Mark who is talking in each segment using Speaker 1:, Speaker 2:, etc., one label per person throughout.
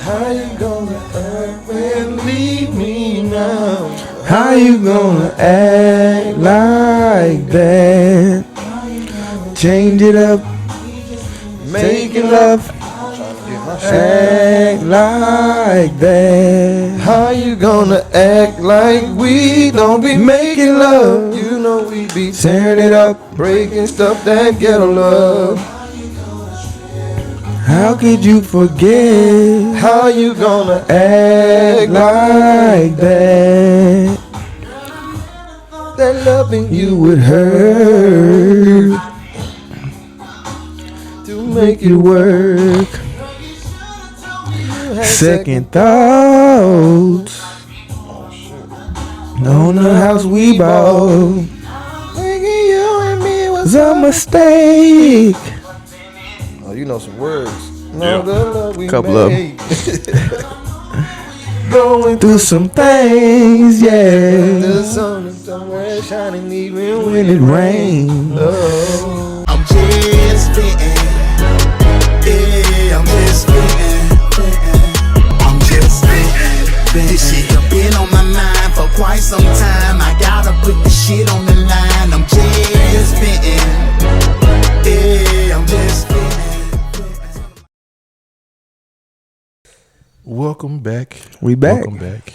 Speaker 1: How you gonna act when leave me now?
Speaker 2: How you gonna act like that? Change it up, make it love, act like that.
Speaker 1: How you gonna act like we don't be making love? You know we be tearing it up, breaking stuff that ghetto love.
Speaker 2: How could you forget?
Speaker 1: How you gonna
Speaker 2: Act like that?
Speaker 1: that loving
Speaker 2: You would hurt
Speaker 1: to
Speaker 2: make it work. Second thoughts on the house we bought
Speaker 1: Thinking you and me was
Speaker 2: was a mistake.
Speaker 1: Oh, you know some words.
Speaker 3: Yeah.
Speaker 1: The love we
Speaker 2: Couple of
Speaker 1: made. Going
Speaker 2: Through some things, yeah.
Speaker 1: the sun is somewhere shining even
Speaker 2: When it rains,
Speaker 1: Oh.
Speaker 4: I'm just spitting. Yeah, I'm just spitting. I'm just spitting. This shit have been on my mind for quite some time. I gotta put the shit on the line. I'm just spitting. Yeah, I'm just spitting.
Speaker 3: Welcome back.
Speaker 2: we back.
Speaker 3: Welcome back.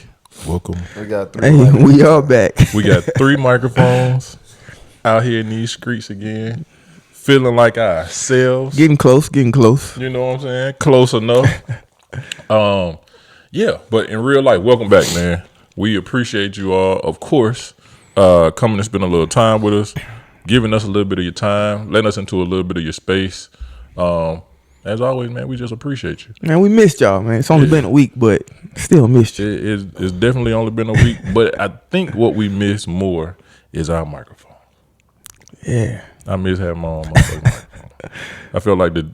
Speaker 3: Welcome.
Speaker 1: We got three.
Speaker 2: Hey, we all back.
Speaker 3: We got 3 microphones out here in these streets again, feeling like ourselves.
Speaker 2: Getting close, getting close.
Speaker 3: You know what I'm saying? Close enough. Yeah, but in real life, welcome back, man. We appreciate you all, of course, coming to spend a little time with us, giving us a little bit of your time, letting us into a little bit of your space. As always, man, we just appreciate you.
Speaker 2: Man, we missed y'all, man. It's only been a week, but still missed you.
Speaker 3: It's definitely only been a week, but I think what we miss more is our microphone.
Speaker 2: Yeah.
Speaker 3: I miss having my own microphone. I feel like the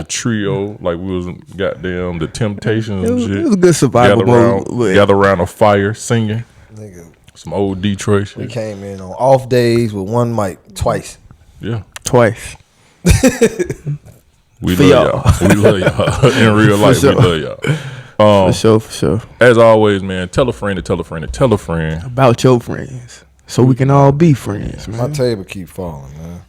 Speaker 3: trio, like we was goddamn the Temptations and shit.
Speaker 2: It was a good survival mode.
Speaker 3: Gather around a fire singing
Speaker 1: Nigga,
Speaker 3: some old Detroit
Speaker 1: we
Speaker 3: shit.
Speaker 1: came in on off days with one mic twice.
Speaker 3: Yeah.
Speaker 2: Twice.
Speaker 3: We
Speaker 2: For
Speaker 3: love y'all. We love y'all. In real life,
Speaker 2: sure.
Speaker 3: we love y'all.
Speaker 2: For sure.
Speaker 3: As always, man, tell a friend to tell a friend to tell a friend.
Speaker 2: About your friends. So we can all be friends,
Speaker 1: My
Speaker 2: man.
Speaker 1: table keep falling, man.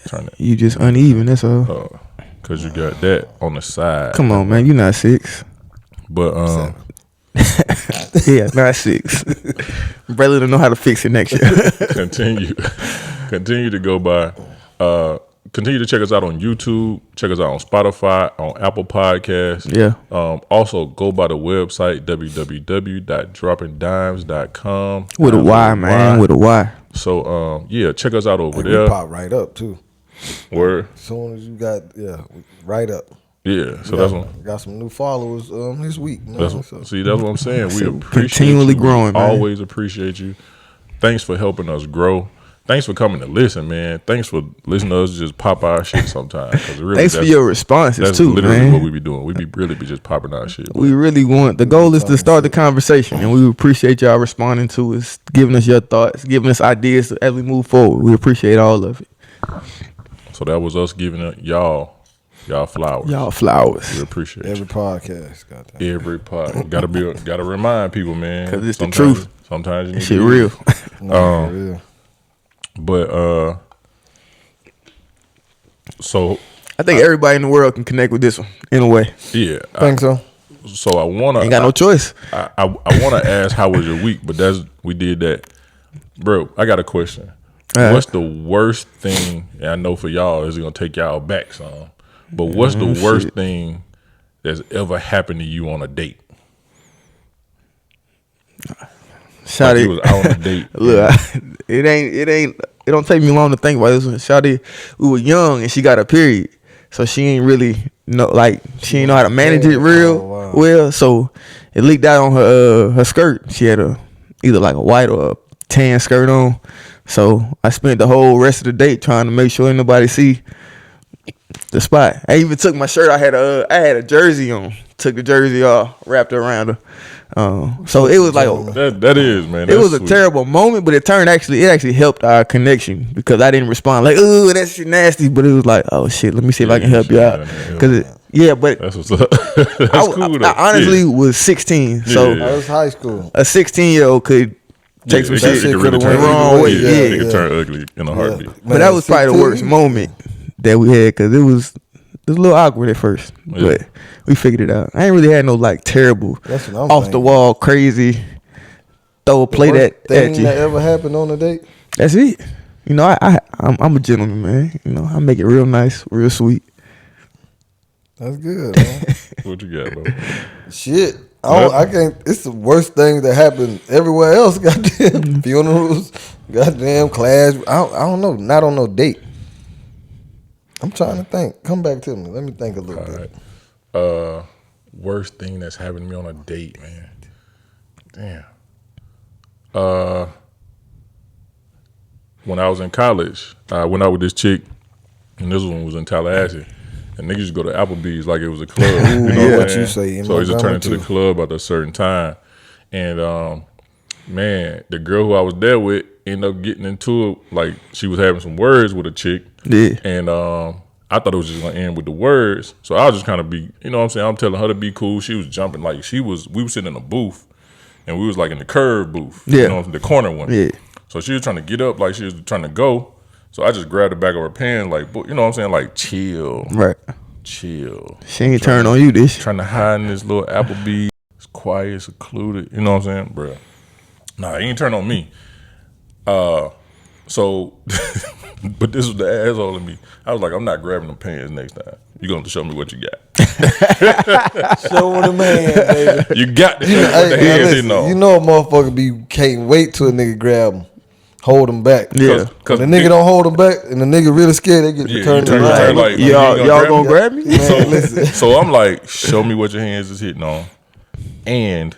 Speaker 3: Turn it.
Speaker 2: You just uneven, that's all.
Speaker 3: Cause you got that on the side.
Speaker 2: Come on, man. You not 6.
Speaker 3: But
Speaker 2: Yeah, not 6. Brother don't know how to fix it next year.
Speaker 3: continue to go by. Continue to check us out on YouTube. Check us out on Spotify, on Apple Podcasts.
Speaker 2: Yeah.
Speaker 3: Also, go by the website www.droppingdymes.com.
Speaker 2: With a Y, man. With a Y.
Speaker 3: So, yeah, check us out over
Speaker 1: We
Speaker 3: there.
Speaker 1: pop right up too.
Speaker 3: Word.
Speaker 1: As soon as you got right up.
Speaker 3: Yeah. So that's what.
Speaker 1: Got some new followers this week. Man.
Speaker 3: That's
Speaker 1: So,
Speaker 3: see, that's what I'm saying. We appreciate
Speaker 2: continually
Speaker 3: you.
Speaker 2: growing,
Speaker 3: We
Speaker 2: man.
Speaker 3: always appreciate you. Thanks for helping us grow. Thanks for coming to listen, man. Thanks for listening to us just pop our shit sometimes. Really,
Speaker 2: Thanks for your responses,
Speaker 3: that's
Speaker 2: too,
Speaker 3: literally
Speaker 2: man.
Speaker 3: what we be doing. We be just popping our shit.
Speaker 2: We really want, the goal is to start the conversation, and we appreciate y'all responding to us, giving us your thoughts, giving us ideas as we move forward. We appreciate all of it.
Speaker 3: So that was us giving y'all flowers.
Speaker 2: Y'all flowers.
Speaker 3: We appreciate
Speaker 1: every podcast got that.
Speaker 3: every part. Gotta remind people, man.
Speaker 2: 'Cause it's the
Speaker 3: Sometimes-
Speaker 2: truth.
Speaker 3: Sometimes you need
Speaker 2: Shit
Speaker 3: to
Speaker 2: real.
Speaker 1: No, for real.
Speaker 3: But so
Speaker 2: I think everybody in the world can connect with this one in a way.
Speaker 3: yeah.
Speaker 1: Think so?
Speaker 3: So I wanna
Speaker 2: Ain't got no choice.
Speaker 3: I wanna ask how was your week, but we did that. Bro, I got a question.
Speaker 2: All right.
Speaker 3: What's the worst thing, and I know for y'all it's gonna take y'all back some, but what's the worst thing that's ever happened to you on a date?
Speaker 2: Shout
Speaker 3: Like
Speaker 2: it.
Speaker 3: you was out on a date.
Speaker 2: Look, it don't take me long to think about this one. Shawty, we were young and she got a period. So she ain't really know, like, she ain't know how to manage it real well. So it leaked out on her skirt. She had either like a white or a tan skirt on. So I spent the whole rest of the date trying to make sure ain't nobody see the spot. I even took my shirt. I had a jersey on. Took the jersey off, wrapped it around her. So it was like
Speaker 3: that is, man.
Speaker 2: it was
Speaker 3: That's
Speaker 2: a
Speaker 3: sweet.
Speaker 2: terrible moment, but it actually helped our connection because I didn't respond like, "Ooh, that shit nasty," but it was like, "Oh shit, let me see if I can help you out," because Yeah, but
Speaker 3: That's what's up. That's cool though.
Speaker 2: I honestly was 16, so
Speaker 1: That was high school.
Speaker 2: a 16-year-old could take some
Speaker 3: it
Speaker 2: shit
Speaker 3: could really
Speaker 1: could've
Speaker 3: turn
Speaker 1: went
Speaker 2: wrong
Speaker 1: either
Speaker 2: way.
Speaker 1: way.
Speaker 3: It could turn ugly in a heartbeat.
Speaker 2: But that was probably the worst moment that we had because it was a little awkward at first, but we figured it out. I ain't really had no like terrible,
Speaker 1: That's what I'm
Speaker 2: off the
Speaker 1: thinking.
Speaker 2: wall, crazy throw a play that
Speaker 1: thing
Speaker 2: at you.
Speaker 1: that ever happened on a date.
Speaker 2: That's it. You know, I'm a gentleman, man. You know, I make it real nice, real sweet.
Speaker 1: That's good, man.
Speaker 3: What you got, bro?
Speaker 1: Shit. I can't. It's the worst thing that happened everywhere else. Goddamn funerals, goddamn class. I don't know. Not on no date. I'm trying to think. Come back to me. Let me think a little bit.
Speaker 3: Right. Worst thing that's happened to me on a date, man. Damn. When I was in college, I went out with this chick, and this one was in Tallahassee. And niggas used to go to Applebee's like it was a club. You know
Speaker 1: what
Speaker 3: I'm
Speaker 1: you
Speaker 3: saying?
Speaker 1: say in
Speaker 3: So it just turned into
Speaker 1: Montgomery,
Speaker 3: the club at a certain time. And man, the girl who I was there with ended up getting into it. Like she was having some words with a chick.
Speaker 2: Yeah.
Speaker 3: And I thought it was just gonna end with the words. So I was just kind of be, you know what I'm saying? I'm telling her to be cool. She was jumping like we were sitting in a booth, and we was like in the curve booth.
Speaker 2: Yeah.
Speaker 3: You know, the corner one.
Speaker 2: Yeah.
Speaker 3: So she was trying to get up like she was trying to go. So I just grabbed the back of her pants like, you know what I'm saying? Like chill.
Speaker 2: Right.
Speaker 3: Chill.
Speaker 2: She ain't turn on you, this.
Speaker 3: Trying to hide in this little Applebee's. It's quiet, secluded. You know what I'm saying? Bruh. Nah, he ain't turn on me. So, but this was the asshole in me. I was like, I'm not grabbing them pants next time. You're going to show me what you got.
Speaker 1: Show them hand, baby.
Speaker 3: You got to show me what the hands
Speaker 1: listen,
Speaker 3: didn't know.
Speaker 1: you know a motherfucker can't wait till a nigga grab him, hold him back.
Speaker 2: Yeah.
Speaker 3: Cause
Speaker 1: When the nigga don't hold him back and the nigga really scared, they get
Speaker 3: Yeah,
Speaker 1: to turn
Speaker 3: you turn
Speaker 1: around.
Speaker 3: around like,
Speaker 2: Y'all
Speaker 3: you
Speaker 2: gonna grab me?
Speaker 1: Man, listen.
Speaker 3: So I'm like, show me what your hands is hitting on. And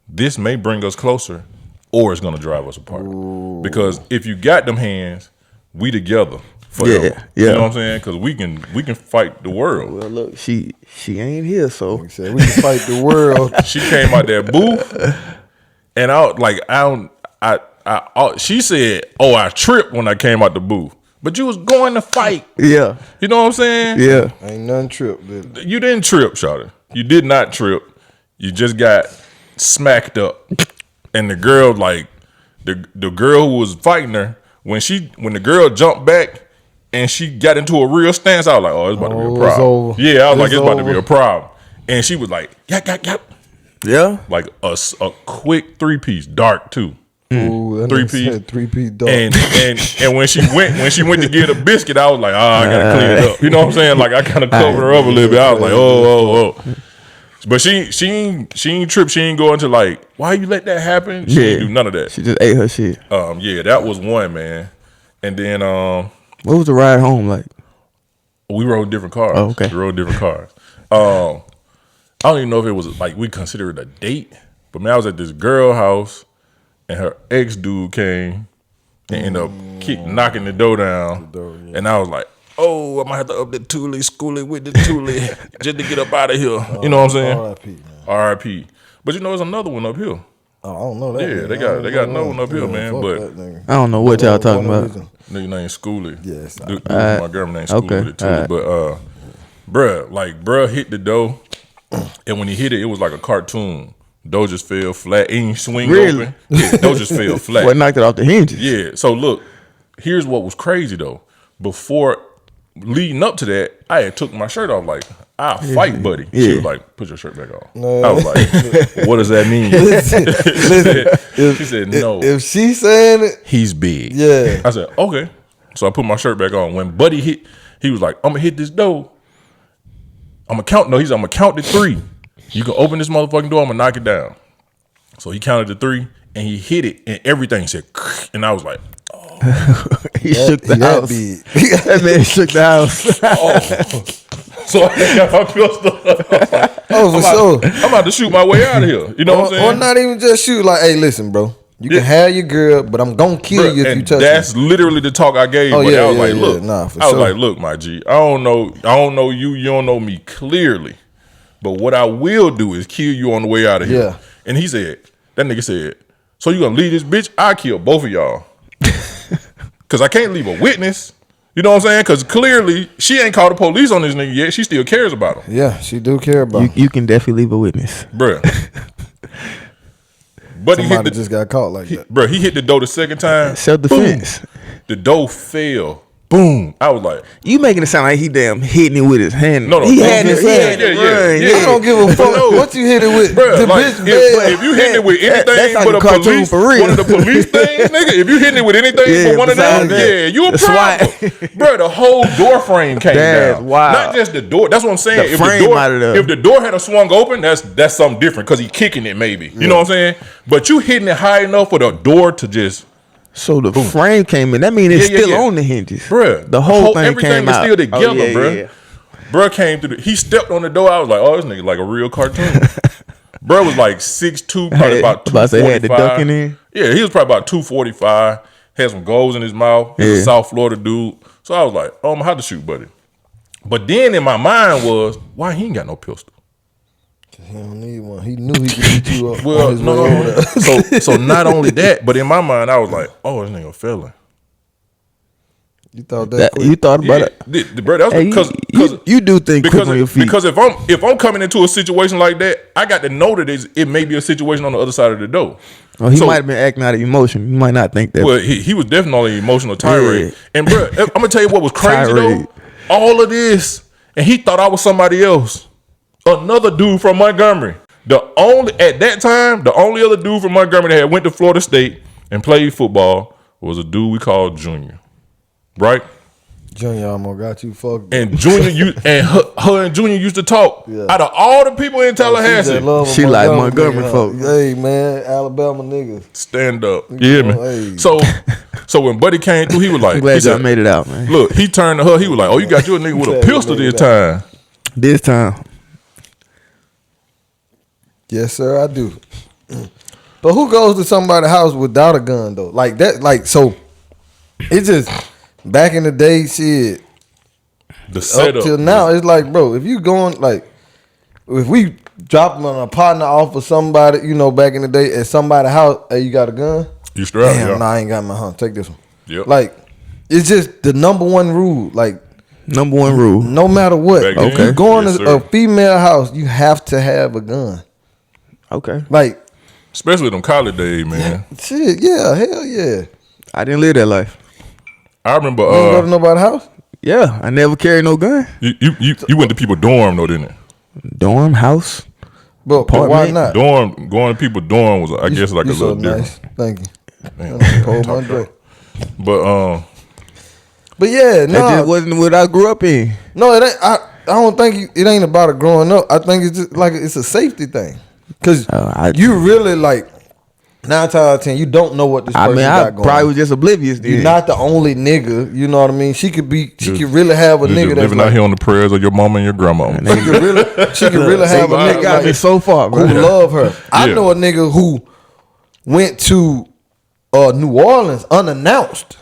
Speaker 3: this may bring us closer or it's gonna drive us apart. Ooh. Because if you got them hands, we together forever.
Speaker 2: Yeah.
Speaker 3: You know what I'm saying? Because we can fight the world.
Speaker 2: Well, look, she ain't here, so
Speaker 1: He said, we can fight the world.
Speaker 3: She came out that booth and she said, "Oh, I tripped when I came out the booth." But you was going to fight.
Speaker 2: yeah,
Speaker 3: You know what I'm saying?
Speaker 2: yeah.
Speaker 1: Ain't nothing trip, dude.
Speaker 3: You didn't trip, shawty. You did not trip. You just got smacked up. And the girl, like, the girl who was fighting her, when the girl jumped back and she got into a real stance, I was like, oh, it's about to be a
Speaker 1: it's
Speaker 3: problem.
Speaker 1: over.
Speaker 3: Yeah, I was like,
Speaker 1: It's
Speaker 3: it's about to be
Speaker 1: over.
Speaker 3: a problem. And she was like, yap.
Speaker 2: Yeah.
Speaker 3: Like a quick 3-piece, dark too.
Speaker 1: Ooh, that
Speaker 3: 3-piece.
Speaker 1: 3-piece dog.
Speaker 3: And when she went to get a biscuit, I was like, I gotta clean it up. You know what I'm saying? Like I kind of covered her up a little bit. I was like, oh. But she ain't trip. She ain't go into like, why you let that happen? She ain't do none of that.
Speaker 2: She just ate her shit.
Speaker 3: Yeah, that was one, man. And then
Speaker 2: What was the ride home like?
Speaker 3: we rode different cars.
Speaker 2: Oh, okay.
Speaker 3: We rode different cars. I don't even know if it was like we considered it a date, but man, I was at this girl house and her ex dude came and ended up knocking the door down. And I was like, oh, I might have to up the Thule, school it with the Thule just to get up out of here. You know what I'm saying?
Speaker 1: R.I.P. man.
Speaker 3: R.I.P. But you know, there's another one up here.
Speaker 1: Oh, I don't know that.
Speaker 3: Yeah,
Speaker 1: man.
Speaker 3: they got another one up here, man.
Speaker 1: Fuck
Speaker 3: But
Speaker 1: that nigga.
Speaker 2: I don't know what y'all talking about.
Speaker 3: nigga named Schoolie.
Speaker 1: Yes,
Speaker 3: My girl named Schoolie
Speaker 2: okay,
Speaker 3: with it too.
Speaker 2: alright.
Speaker 3: But bruh hit the door, and when he hit it, it was like a cartoon. Door just fell flat. It ain't swing
Speaker 2: Really?
Speaker 3: open. Yeah, door just fell flat.
Speaker 2: What knocked it off the hinges?
Speaker 3: Yeah. So look, here's what was crazy though. Before leading up to that, I had took my shirt off like, I'll fight, buddy. She
Speaker 2: Yeah.
Speaker 3: was like, put your shirt back on. I was like, what does that mean? She said, no.
Speaker 1: If she saying it,
Speaker 3: He's big.
Speaker 1: Yeah.
Speaker 3: I said, okay. So I put my shirt back on. When Buddy hit, he was like, I'm gonna hit this door. I'm gonna count to 3. You can open this motherfucking door, I'm gonna knock it down. So he counted to 3 and he hit it and everything said, and I was like,
Speaker 2: He shook the
Speaker 1: that
Speaker 2: house.
Speaker 1: big.
Speaker 2: That man shook the house.
Speaker 3: so I got my pistol.
Speaker 1: Oh, for sure.
Speaker 3: I'm about to shoot my way out of here. You know what I'm
Speaker 1: Or
Speaker 3: saying?
Speaker 1: not even just shoot. Like, hey, listen, bro. You can have your girl, but I'm gonna kill
Speaker 3: Bruh,
Speaker 1: you if
Speaker 3: and
Speaker 1: you touch
Speaker 3: that's
Speaker 1: me.
Speaker 3: literally the talk I gave.
Speaker 1: Oh,
Speaker 3: Buddy.
Speaker 1: yeah,
Speaker 3: I was
Speaker 1: yeah,
Speaker 3: like,
Speaker 1: yeah.
Speaker 3: look,
Speaker 1: Nah, for
Speaker 3: I was
Speaker 1: sure.
Speaker 3: like, look, my G, I don't know you. You don't know me clearly, but what I will do is kill you on the way out of here.
Speaker 1: Yeah.
Speaker 3: And he said, that nigga said, so you gonna leave this bitch? I kill both of y'all, cause I can't leave a witness. You know what I'm saying? Because clearly she ain't called the police on this nigga yet. She still cares about him.
Speaker 1: Yeah, she do care about him.
Speaker 2: You can definitely leave a witness,
Speaker 3: Bruh. But
Speaker 1: Somebody just got caught like that.
Speaker 3: Bruh, he hit the door the second time.
Speaker 2: self-defense.
Speaker 3: Boom. The door fell. Boom. I was like,
Speaker 2: You making it sound like he damn hitting it with his hand.
Speaker 3: No,
Speaker 2: he had to run.
Speaker 1: I don't give a fuck what you hit it with.
Speaker 3: bruh,
Speaker 1: The
Speaker 3: like,
Speaker 1: bitch
Speaker 3: if you hitting it with anything
Speaker 2: that's like
Speaker 3: but
Speaker 2: a
Speaker 3: a
Speaker 2: cartoon
Speaker 3: police,
Speaker 2: for real.
Speaker 3: one of the police things, nigga, if you hitting it with anything but one of them,
Speaker 2: besides that.
Speaker 3: you a
Speaker 2: The
Speaker 3: problem.
Speaker 2: SWAT.
Speaker 3: Bruh, the whole door frame came
Speaker 2: That's
Speaker 3: down.
Speaker 2: wild.
Speaker 3: Not just the door. That's what I'm saying.
Speaker 2: The frame might have done.
Speaker 3: If the door had a swung open, that's something different because he kicking it maybe. You know what I'm saying? But you hitting it high enough for the door to just...
Speaker 2: So the frame came in. That means it's still on the hinges,
Speaker 3: Bruh,
Speaker 2: The whole thing
Speaker 3: everything
Speaker 2: came
Speaker 3: is
Speaker 2: out.
Speaker 3: still together, bruh.
Speaker 2: Yeah.
Speaker 3: Bruh came through. He stepped on the door. I was like, oh, this nigga like a real cartoon. Bruh was like 6'2", probably about 245.
Speaker 2: Had the ducking in.
Speaker 3: Yeah, he was probably about 245. Had some goals in his mouth. He was a South Florida dude. So I was like, oh, I'm how to shoot, buddy. But then in my mind was, why he ain't got no pistol?
Speaker 1: He don't need one. He knew he could beat you up.
Speaker 3: Well,
Speaker 1: on his way over there.
Speaker 3: So not only that, but in my mind, I was like, oh, this nigga a felon.
Speaker 1: You thought that quick?
Speaker 2: You thought about it.
Speaker 3: Bro, that's because
Speaker 2: you do think quick on your feet.
Speaker 3: Because if I'm coming into a situation like that, I got to know that it may be a situation on the other side of the door.
Speaker 2: Oh, he might have been acting out of emotion. You might not think that.
Speaker 3: Well, he was definitely emotional tirade.
Speaker 2: Yeah.
Speaker 3: And bro, I'm gonna tell you what was crazy
Speaker 2: Tirade.
Speaker 3: though. All of this, and he thought I was somebody else. Another dude from Montgomery. At that time, the only other dude from Montgomery that had went to Florida State and played football was a dude we called Junior. Right?
Speaker 1: Junior almost got you fucked.
Speaker 3: And Junior, her and Junior used to talk.
Speaker 1: Yeah.
Speaker 3: Out of all the people in Tallahassee,
Speaker 2: She like Montgomery folks.
Speaker 1: Hey man, Alabama niggas.
Speaker 3: stand up. You hear me?
Speaker 1: Hey.
Speaker 3: So when Buddy came through, he was like,
Speaker 2: I'm glad
Speaker 3: he
Speaker 2: y'all
Speaker 3: said,
Speaker 2: made it out, man.
Speaker 3: look, he turned to her. He was like, oh, you got your nigga with a pistol this time.
Speaker 2: This time.
Speaker 1: Yes, sir, I do. But who goes to somebody's house without a gun though? Like that, so it's just back in the day, shit.
Speaker 3: The setup
Speaker 1: Up till now, it's like, bro, if you going like, if we dropping a partner off of somebody, back in the day at somebody's house, hey, you got a gun?
Speaker 3: You strap?
Speaker 1: Damn, nah, I ain't got my hunt. Take this one.
Speaker 3: Yep.
Speaker 1: Like, it's just the number one rule. Like,
Speaker 2: Number one rule.
Speaker 1: no matter what,
Speaker 3: Back then,
Speaker 1: if you going
Speaker 3: yes,
Speaker 1: to
Speaker 3: sir.
Speaker 1: a female house, you have to have a gun.
Speaker 2: Okay.
Speaker 1: Like,
Speaker 3: Especially them college days, man.
Speaker 1: shit, yeah, hell yeah.
Speaker 2: I didn't live that life.
Speaker 3: I remember
Speaker 1: You ain't go to nobody's house?
Speaker 2: Yeah, I never carried no gun.
Speaker 3: you went to people's dorm though, didn't it?
Speaker 2: Dorm, house.
Speaker 1: But why
Speaker 2: Apartment.
Speaker 1: not?
Speaker 3: Dorm, going to people's dorm was, I guess, like a
Speaker 1: You so
Speaker 3: little different.
Speaker 1: nice. Thank you.
Speaker 3: Man,
Speaker 1: Hold my
Speaker 3: talk
Speaker 1: drink.
Speaker 3: But
Speaker 1: yeah,
Speaker 2: That
Speaker 1: no,
Speaker 2: just wasn't what I grew up in.
Speaker 1: no, it ain't. I don't think it ain't about it growing up. I think it's just like it's a safety thing. Cause you really like 9 times out of 10, you don't know what this person
Speaker 2: I
Speaker 1: got going.
Speaker 2: probably was just oblivious then.
Speaker 1: You're not the only nigga. You know what I mean? She could really have a
Speaker 3: you
Speaker 1: nigga
Speaker 3: just
Speaker 1: that's
Speaker 3: living
Speaker 1: like,
Speaker 3: out here on the prayers of your mama and your grandma.
Speaker 1: she could really have a nigga
Speaker 2: got me
Speaker 1: like,
Speaker 2: so far, bro.
Speaker 1: who love her. I
Speaker 3: Yeah.
Speaker 1: know a nigga who went to New Orleans unannounced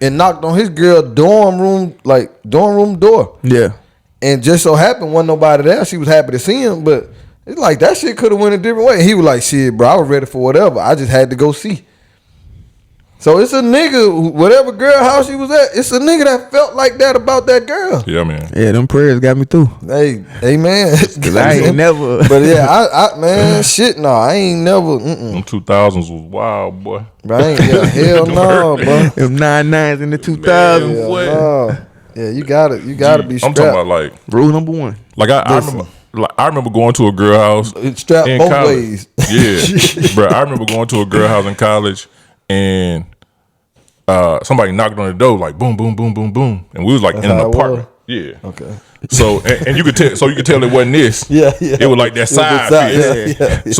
Speaker 1: and knocked on his girl dorm room door.
Speaker 2: Yeah.
Speaker 1: And just so happened wasn't nobody there. She was happy to see him, but it's like that shit could have went a different way. He was like, shit, bro, I was ready for whatever. I just had to go see. So it's a nigga, whatever girl house he was at, it's a nigga that felt like that about that girl.
Speaker 3: Yeah, man.
Speaker 2: Yeah, them prayers got me through.
Speaker 1: Hey, man.
Speaker 2: Cause I ain't never.
Speaker 1: But yeah, I man, shit, no, I ain't never.
Speaker 3: Them 2000s was wild, boy.
Speaker 1: Bro, I ain't, hell no, bro.
Speaker 2: Them 99s in the 2000s.
Speaker 3: Man,
Speaker 1: Hell
Speaker 3: what?
Speaker 1: no. Yeah, you gotta be
Speaker 3: I'm
Speaker 1: strapped.
Speaker 3: talking about like
Speaker 2: Rule number one.
Speaker 3: I remember going to a girl house.
Speaker 1: It's strapped
Speaker 3: in
Speaker 1: both
Speaker 3: college.
Speaker 1: ways.
Speaker 3: Yeah, bro. I remember going to a girl house in college, and somebody knocked on the door like boom, boom, boom, boom, boom, and we was like
Speaker 1: That's
Speaker 3: in an
Speaker 1: how it
Speaker 3: apartment.
Speaker 1: was?
Speaker 3: Yeah.
Speaker 1: Okay.
Speaker 3: So and you could tell. So you could tell it wasn't this.
Speaker 1: Yeah.
Speaker 3: It was like that side fist.
Speaker 1: Yeah.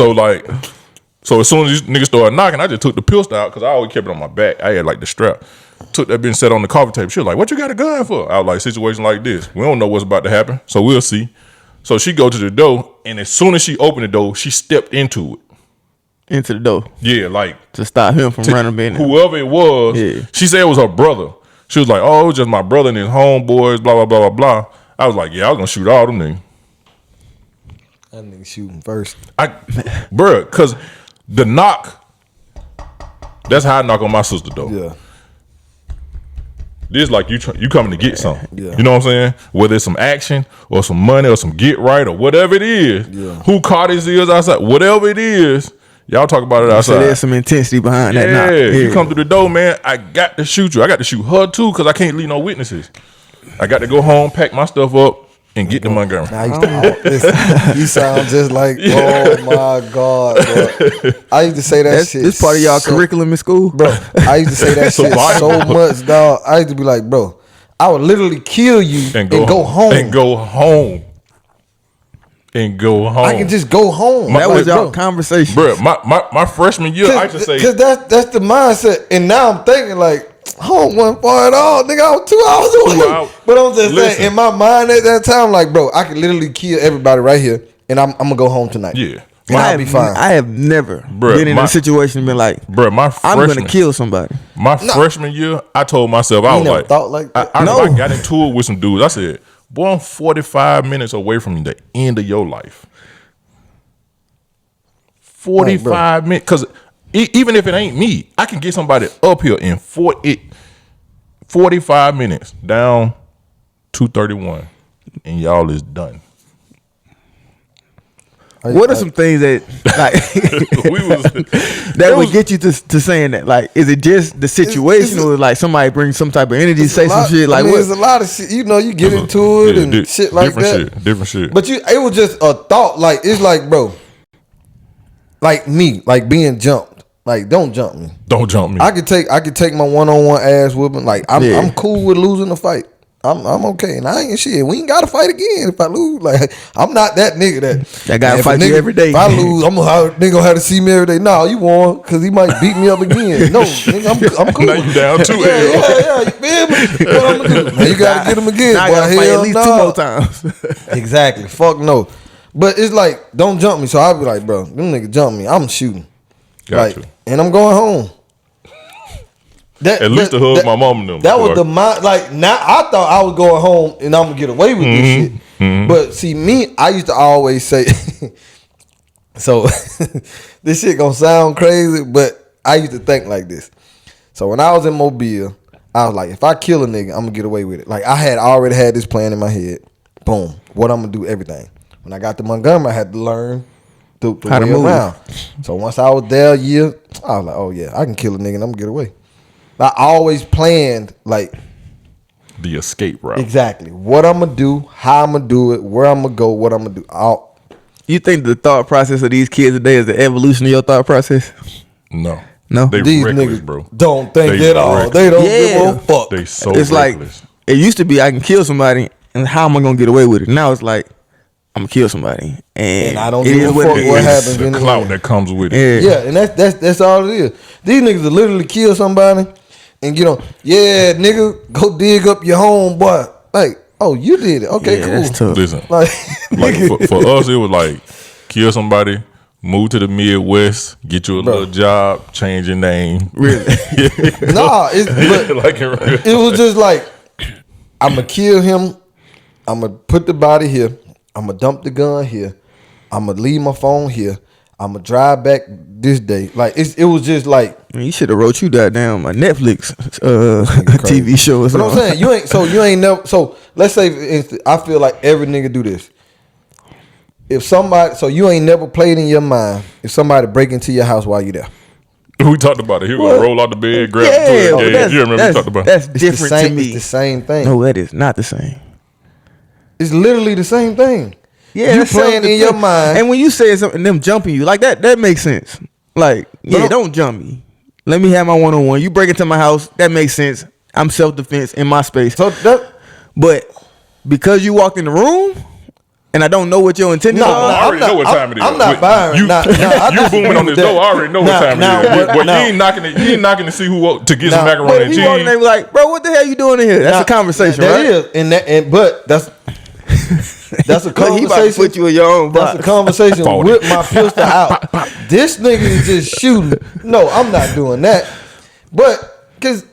Speaker 3: So as soon as these niggas started knocking, I just took the pistol out because I always kept it on my back. I had like the strap. Took that bitch, set on the coffee table. She was like, "What you got a gun for?" I was like, "Situation like this, we don't know what's about to happen, so we'll see." So she go to the door, and as soon as she opened the door, she stepped into it.
Speaker 2: Into the door.
Speaker 3: Yeah, like
Speaker 2: To stop him from running in.
Speaker 3: whoever it was.
Speaker 2: Yeah.
Speaker 3: She said it was her brother. She was like, "Oh, it was just my brother and his homeboys." Blah blah blah blah blah. I was like, "Yeah, I was gonna shoot all them niggas."
Speaker 1: That nigga shooting first.
Speaker 3: Bruh, cause the knock. That's how I knock on my sister door.
Speaker 1: Yeah.
Speaker 3: This like you coming to get something.
Speaker 1: Yeah.
Speaker 3: You know what I'm saying? Whether it's some action or some money or some get right or whatever it is.
Speaker 1: Yeah.
Speaker 3: Who car this is outside, whatever it is, y'all talk about it outside.
Speaker 2: So there's some intensity behind that.
Speaker 3: Yeah,
Speaker 2: Yeah,
Speaker 3: you come through the door, man. I got to shoot you. I got to shoot her too because I can't leave no witnesses. I got to go home, pack my stuff up, and get to Montgomery.
Speaker 1: I used to, listen, you sound just like, oh my God, bro. I used to say that shit.
Speaker 2: This part of y'all curriculum in school,
Speaker 1: Bro, I used to say that shit so much, dog. I used to be like, bro, I would literally kill you and go home.
Speaker 3: And go home.
Speaker 1: I can just go home.
Speaker 2: That was y'all
Speaker 1: bro,
Speaker 2: conversation,
Speaker 3: bro. My freshman year, I used to say,
Speaker 1: because that's the mindset. And now I'm thinking like, home wasn't far at all, nigga. I was 2 hours away. But I'm just saying, in my mind at that time, like, bro, I could literally kill everybody right here, and I'm gonna go home tonight.
Speaker 3: Yeah.
Speaker 1: And I'll be fine.
Speaker 2: I have never been in a situation and been like,
Speaker 3: bro,
Speaker 2: I'm gonna kill somebody.
Speaker 3: My freshman year, I told myself, I was
Speaker 1: never
Speaker 3: like,
Speaker 1: thought like that?
Speaker 3: I got into it with some dudes. I said, boy, I'm 45 minutes away from the end of your life. 45 minutes, because even if it ain't me, I can get somebody up here in 45 minutes down 231, and y'all is done.
Speaker 2: What are some things that like that would get you to saying that? Like, is it just the situation, or like somebody brings some type of energy, say some shit? Like, what?
Speaker 1: There's a lot of shit. You know, you get into it and shit like that.
Speaker 3: Different shit.
Speaker 1: But it was just a thought. Like, it's like, bro, like me, like being jumped. Like, don't jump me.
Speaker 3: Don't jump me.
Speaker 1: I could take my one-on-one ass whooping. Like, I'm cool with losing the fight. I'm okay, and I ain't shit. We ain't gotta fight again if I lose. Like, I'm not that nigga that
Speaker 2: gotta fight you every day.
Speaker 1: If I lose, nigga gonna have to see me every day. No, you won because he might beat me up again. No, nigga, I'm cool.
Speaker 3: Now you down too.
Speaker 1: Yeah, you feel me? What I'm gonna do? Now you gotta get him again.
Speaker 2: Now I gotta fight at least 2 more times.
Speaker 1: Exactly. Fuck no. But it's like, don't jump me. So I'll be like, bro, them niggas jump me. I'm shooting.
Speaker 3: Gotcha.
Speaker 1: And I'm going home.
Speaker 3: At least to hug my mom and them.
Speaker 1: That was the mind. Like, now I thought I was going home and I'm gonna get away with this shit. Mm-hmm. But see, me, I used to always say, so this shit gonna sound crazy, but I used to think like this. So when I was in Mobile, I was like, if I kill a nigga, I'm gonna get away with it. Like, I had already had this plan in my head. Boom, what I'm gonna do, everything. When I got to Montgomery, I had to learn the way around. So once I was there a year, I was like, oh yeah, I can kill a nigga and I'm gonna get away. I always planned like
Speaker 3: the escape route.
Speaker 1: Exactly. What I'm gonna do, how I'm gonna do it, where I'm gonna go, what I'm gonna do.
Speaker 2: You think the thought process of these kids today is the evolution of your thought process?
Speaker 3: No.
Speaker 2: They
Speaker 1: these
Speaker 3: reckless,
Speaker 1: niggas,
Speaker 3: bro.
Speaker 1: Don't think at all. They don't give a fuck.
Speaker 3: They so
Speaker 2: it's
Speaker 3: reckless.
Speaker 2: Like it used to be I can kill somebody and how am I gonna get away with it? Now it's like I'm gonna kill somebody and
Speaker 1: I don't give a fuck what happens.
Speaker 3: The clout that comes with it.
Speaker 1: Yeah, and that's all it is. These niggas will literally kill somebody and get on. Yeah, nigga, go dig up your home, boy. Like, oh, you did it. Okay, cool.
Speaker 2: That's tough.
Speaker 3: Listen, like for us, it was like kill somebody, move to the Midwest, get you a little job, change your name.
Speaker 2: Really?
Speaker 1: Nah, it was just like, I'm gonna kill him. I'm gonna put the body here. I'm gonna dump the gun here. I'm gonna leave my phone here. I'm gonna drive back this day. Like, it was just like,
Speaker 2: you should have wrote you that down a Netflix TV show or something.
Speaker 1: But I'm saying you ain't never. So let's say, for instance, I feel like every nigga do this. If somebody, so you ain't never played in your mind if somebody break into your house while you there.
Speaker 3: We talked about it. He was gonna roll out the bed, grab the toilet. Yeah, you remember we talked about it.
Speaker 2: That's different to me.
Speaker 1: It's the same thing.
Speaker 2: No, that is not the same.
Speaker 1: It's literally the same thing.
Speaker 2: Yeah,
Speaker 1: you playing in your mind,
Speaker 2: and when you say something, them jumping you like that makes sense. Like, yeah, don't jump me. Let me have my one-on-one. You break into my house, that makes sense. I'm self-defense in my space. But because you walked in the room and I don't know what your intentions are.
Speaker 3: I already know what time it is.
Speaker 1: I'm not firing.
Speaker 3: You booming on this door. I already know what time it is. But you ain't knocking to see who to get some macaroni and cheese.
Speaker 2: He walking there like, bro, what the hell you doing in here? That's a conversation, right?
Speaker 1: That is, but that's a conversation.
Speaker 2: He about to put you in your own box.
Speaker 1: That's a conversation with my pistol out. This nigga is just shooting. No, I'm not doing that. But because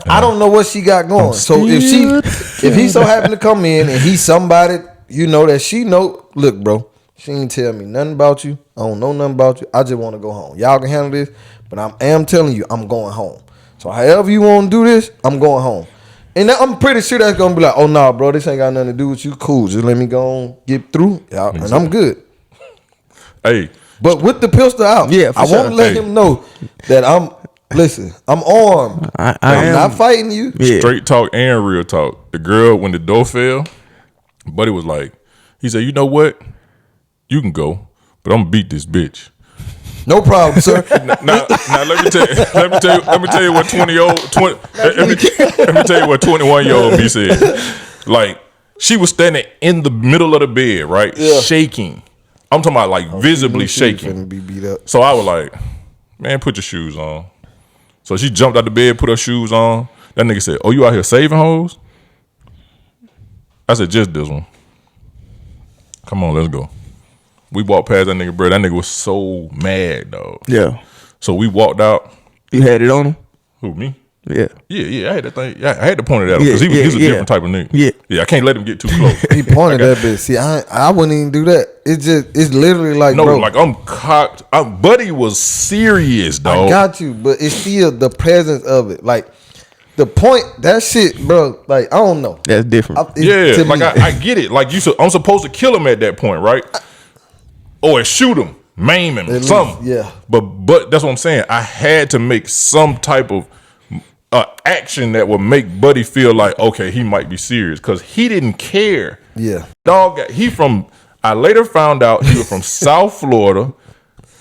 Speaker 1: I don't know what she got going. So if he so happened to come in and he's somebody, you know, that she know, look, bro, she ain't tell me nothing about you. I don't know nothing about you. I just want to go home. Y'all can handle this, but I am telling you, I'm going home. So however you want to do this, I'm going home. And I'm pretty sure that's gonna be like, oh nah, bro, this ain't got nothing to do with you. Cool, just let me go on, get through, and I'm good.
Speaker 3: Hey,
Speaker 1: but with the pistol out, I won't let him know that I'm armed. I'm not fighting you.
Speaker 2: Yeah.
Speaker 3: Straight talk and real talk. The girl, when the door fell, buddy was like, he said, you know what? You can go, but I'm gonna beat this bitch.
Speaker 1: No problem, sir.
Speaker 3: Now let me tell you what 21-year-old me said. Like, she was standing in the middle of the bed, right? Yeah. Shaking. I'm talking about like visibly shaking.
Speaker 1: Be beat up.
Speaker 3: So I was like, man, put your shoes on. So she jumped out the bed, put her shoes on. That nigga said, oh, you out here saving hoes? I said, just this one. Come on, let's go. We walked past that nigga, bro. That nigga was so mad, dog.
Speaker 2: Yeah.
Speaker 3: So we walked out.
Speaker 2: You had it on him?
Speaker 3: Who, me?
Speaker 2: Yeah.
Speaker 3: Yeah. I had that thing. I had to point it at him because he was a different type of nigga. Yeah. I can't let him get too close.
Speaker 1: He pointed that bitch. See, I wouldn't even do that. It's literally like,
Speaker 3: no,
Speaker 1: bro.
Speaker 3: like I'm cocked. Buddy was serious, dog.
Speaker 1: I got you, but it's still the presence of it. Like, the point, that shit, bro, like, I don't know.
Speaker 2: That's different.
Speaker 3: I get it. Like, I'm supposed to kill him at that point, right? Or shoot him, maim him, something.
Speaker 1: Yeah.
Speaker 3: But that's what I'm saying. I had to make some type of action that would make Buddy feel like, okay, he might be serious, because he didn't care.
Speaker 1: Yeah.
Speaker 3: Dog, I later found out he was from South Florida,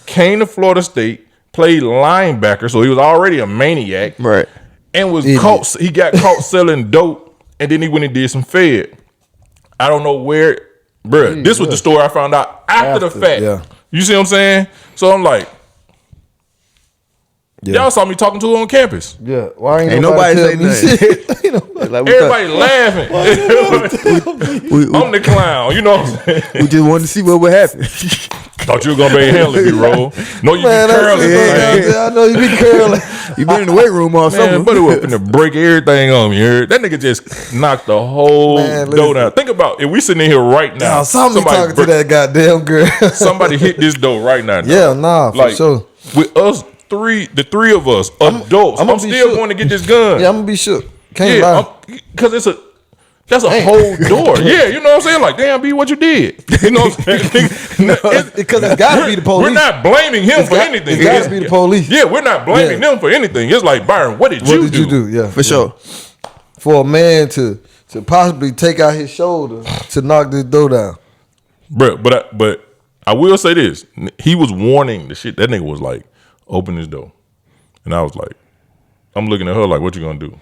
Speaker 3: came to Florida State, played linebacker, so he was already a maniac.
Speaker 2: Right.
Speaker 3: And was caught. He got caught selling dope, and then he went and did some fed. I don't know where, bruh. This was the story I found out after the fact.
Speaker 1: Yeah.
Speaker 3: You see what I'm saying? So I'm like, y'all saw me talking to her on campus.
Speaker 1: Yeah. Why ain't
Speaker 2: nobody say nothing?
Speaker 3: Like, everybody laughing. I'm the clown. You know what I'm saying?
Speaker 2: We just wanted to see what would happen.
Speaker 3: Thought you were gonna be hell if you roll. No, you be curling.
Speaker 1: I know you be curling.
Speaker 2: You been in the weight room all summer.
Speaker 3: Man, buddy was finna break everything on me. That nigga just knocked the whole door down. Think about if we sitting in here right now.
Speaker 1: Somebody talking to that goddamn girl.
Speaker 3: Somebody hit this door right now.
Speaker 1: Yeah, nah, for sure.
Speaker 3: With us the three of us, adults, I'm still going to get this gun.
Speaker 1: Yeah, I'm gonna be shook. Can't lie.
Speaker 3: Because that's a whole door. Yeah, you know what I'm saying? Like, damn, B, what you did? You know what I'm saying?
Speaker 1: Because it's got to be the police.
Speaker 3: We're not blaming him for anything.
Speaker 1: It's got to be the police.
Speaker 3: Yeah, we're not blaming them for anything. It's like, Byron, what did you do?
Speaker 1: Yeah,
Speaker 2: for sure.
Speaker 1: For a man to possibly take out his shoulder to knock this door down.
Speaker 3: Bro, but I will say this. He was warning the shit. That nigga was like, open this door. And I was like, I'm looking at her like, what you gonna do?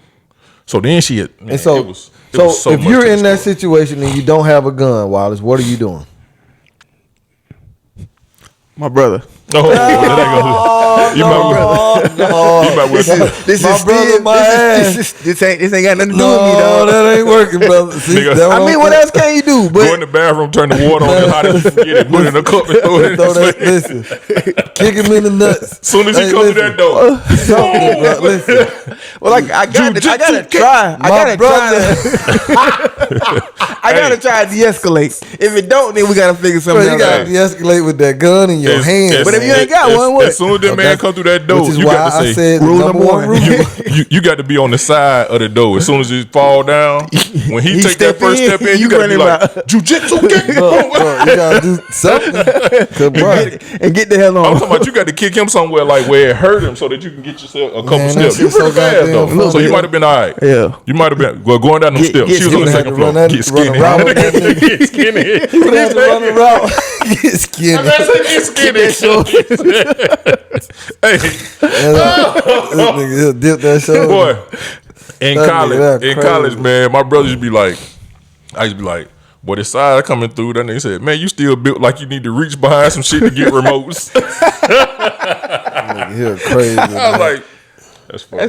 Speaker 3: So then she had, man,
Speaker 1: so
Speaker 3: it was so
Speaker 1: if you're in that situation and you don't have a gun, Wallace, what are you doing?
Speaker 2: My brother.
Speaker 3: Oh, you my brother.
Speaker 2: This ain't got nothing to do with me,
Speaker 1: No, that ain't working, brother. See,
Speaker 2: I mean, what else can you do? But
Speaker 3: go in the bathroom, turn the water on, hot as get it, put it in a cup and throw it in his face.
Speaker 1: Listen, kick him in the nuts.
Speaker 3: As soon as he comes to that door.
Speaker 1: Listen.
Speaker 2: Well, like I gotta try. I gotta try to de-escalate. If it don't, then we gotta figure something
Speaker 1: out. You gotta de-escalate with that gun in your hand.
Speaker 2: But if you ain't got one, what?
Speaker 3: As soon as that man come through that door,
Speaker 1: which is
Speaker 3: you
Speaker 1: why
Speaker 3: got to
Speaker 1: I
Speaker 3: say,
Speaker 1: said
Speaker 2: rule number one.
Speaker 3: You got to be on the side of the door. As soon as it fall down, when he take that first step in, you got to be like, jiu-jitsu, get
Speaker 1: you gotta do something.
Speaker 2: And get the hell on.
Speaker 3: I'm talking about you got to kick him somewhere like where it hurt him so that you can get yourself a couple steps. You pretty fast though. So you might have been all right.
Speaker 2: Yeah.
Speaker 3: You might have been going down them steps. She was on the second floor. Get skinny. Get skinny.
Speaker 1: You would have to run around. Get skinny.
Speaker 3: Get skinny. Hey,
Speaker 1: this nigga dip that shoulder.
Speaker 3: Boy, in college, man, my brothers used to be like, I used to be like, boy, this side coming through. That nigga said, man, you still built like you need to reach behind some shit to get remotes.
Speaker 1: Nigga, crazy.
Speaker 3: I was like,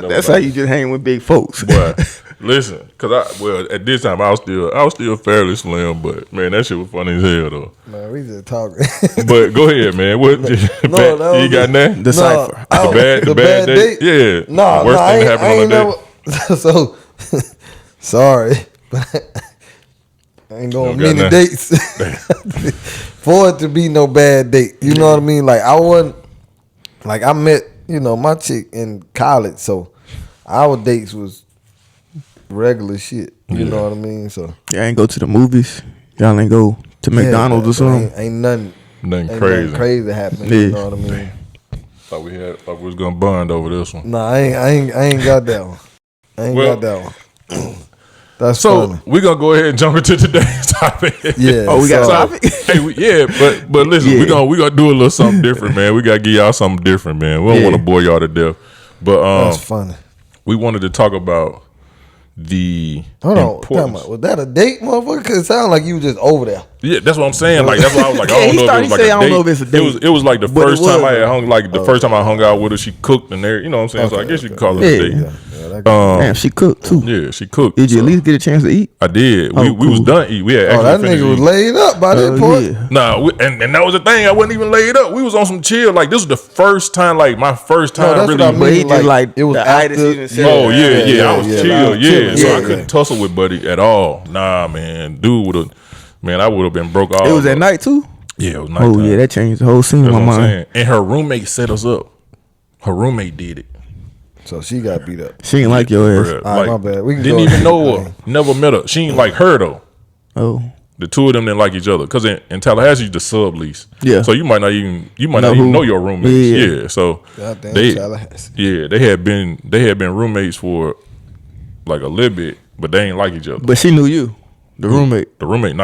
Speaker 2: that's how you just hang with big folks.
Speaker 3: Boy, listen, because at this time I was still fairly slim, but man, that shit was funny as hell though.
Speaker 1: Man, we just talking.
Speaker 3: But go ahead, man. What you got that?
Speaker 2: Decipher.
Speaker 3: The bad date? Yeah.
Speaker 1: No,
Speaker 3: worst thing that happened on a date.
Speaker 1: So sorry, but I ain't going many dates for it to be no bad date. You know what I mean? Like I met my chick in college, so our dates was regular shit. You know what I mean? So
Speaker 2: y'all ain't go to the movies. Y'all ain't go to McDonald's or something.
Speaker 1: Ain't nothing
Speaker 3: crazy.
Speaker 1: Nothing crazy happening. You know what I mean?
Speaker 3: Thought we was gonna bond over this one.
Speaker 1: Nah, I ain't got that one. I ain't got that one. That's
Speaker 3: so
Speaker 1: funny.
Speaker 3: We're gonna go ahead and jump into today's topic.
Speaker 1: Yeah.
Speaker 2: Oh, we got a topic?
Speaker 3: Hey, but listen, we gonna do a little something different, man. We gotta give y'all something different, man. We don't want to bore y'all to death. But
Speaker 1: that's funny.
Speaker 3: We wanted to talk about the
Speaker 1: Hold on, was that a date, motherfucker? Cause it sounded like you was just over there.
Speaker 3: Yeah, that's what I'm saying. Like that's why I was like, I don't know if it was like a date. I don't know if it's a date. It was like the first time I had first time I hung out with her. She cooked and there, you know what I'm saying. So I guess you could call it a date.
Speaker 2: Damn, she cooked too.
Speaker 3: Yeah, she cooked.
Speaker 2: Did you at least get a chance to eat?
Speaker 3: I did. We was done eating. We had actually
Speaker 1: that nigga was laid up by that point.
Speaker 2: Yeah.
Speaker 3: Nah, and that was the thing. I wasn't even laid up. We was on some chill. Like this was the first time, like my first time
Speaker 1: that's
Speaker 3: really.
Speaker 1: what I mean.
Speaker 2: But he just like
Speaker 1: it was
Speaker 2: the
Speaker 1: after.
Speaker 3: Oh yeah. I was chill. Yeah, so
Speaker 1: Yeah.
Speaker 3: I couldn't tussle with Buddy at all. Nah, man, dude would have. Man, I would have been broke off.
Speaker 2: It was at night too?
Speaker 3: Yeah, it was nighttime.
Speaker 2: Oh yeah, that changed the whole scene in my mind.
Speaker 3: And her roommate set us up. Her roommate did it.
Speaker 1: So she got beat up.
Speaker 2: She ain't like your ass.
Speaker 3: Bruh,
Speaker 1: All right, my bad. We can
Speaker 3: didn't
Speaker 1: go
Speaker 3: even
Speaker 1: ahead.
Speaker 3: know her. Never met her. She ain't like her though.
Speaker 2: Oh.
Speaker 3: The two of them didn't like each other because in Tallahassee the sublease.
Speaker 2: Yeah.
Speaker 3: So you might not even know your roommates. Yeah. So
Speaker 1: Goddamn Tallahassee.
Speaker 3: they had been roommates for like a little bit, but they ain't like each other.
Speaker 2: But she knew you, the roommate.
Speaker 3: The roommate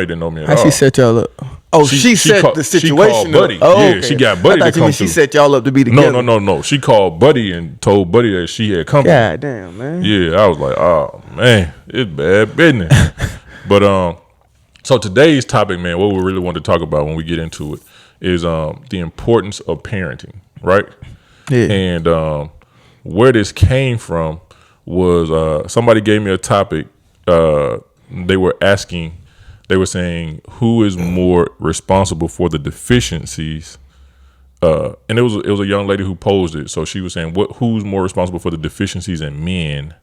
Speaker 3: didn't know me at
Speaker 2: How
Speaker 3: all.
Speaker 2: she set y'all up? Oh, she set the situation
Speaker 3: she called Buddy.
Speaker 2: up. Oh,
Speaker 3: yeah,
Speaker 2: okay.
Speaker 3: she got Buddy
Speaker 2: I
Speaker 3: to
Speaker 2: thought you
Speaker 3: come
Speaker 2: meant
Speaker 3: to.
Speaker 2: she set y'all up to be together.
Speaker 3: No. She called Buddy and told Buddy that she had come.
Speaker 2: God damn, man.
Speaker 3: Yeah, I was like, oh man, it's bad business. But so today's topic, man, what we really want to talk about when we get into it is the importance of parenting, right?
Speaker 2: Yeah.
Speaker 3: And where this came from was somebody gave me a topic. They were saying who is more responsible for the deficiencies. And it was a young lady who posed it. So she was saying, who's more responsible for the deficiencies in men,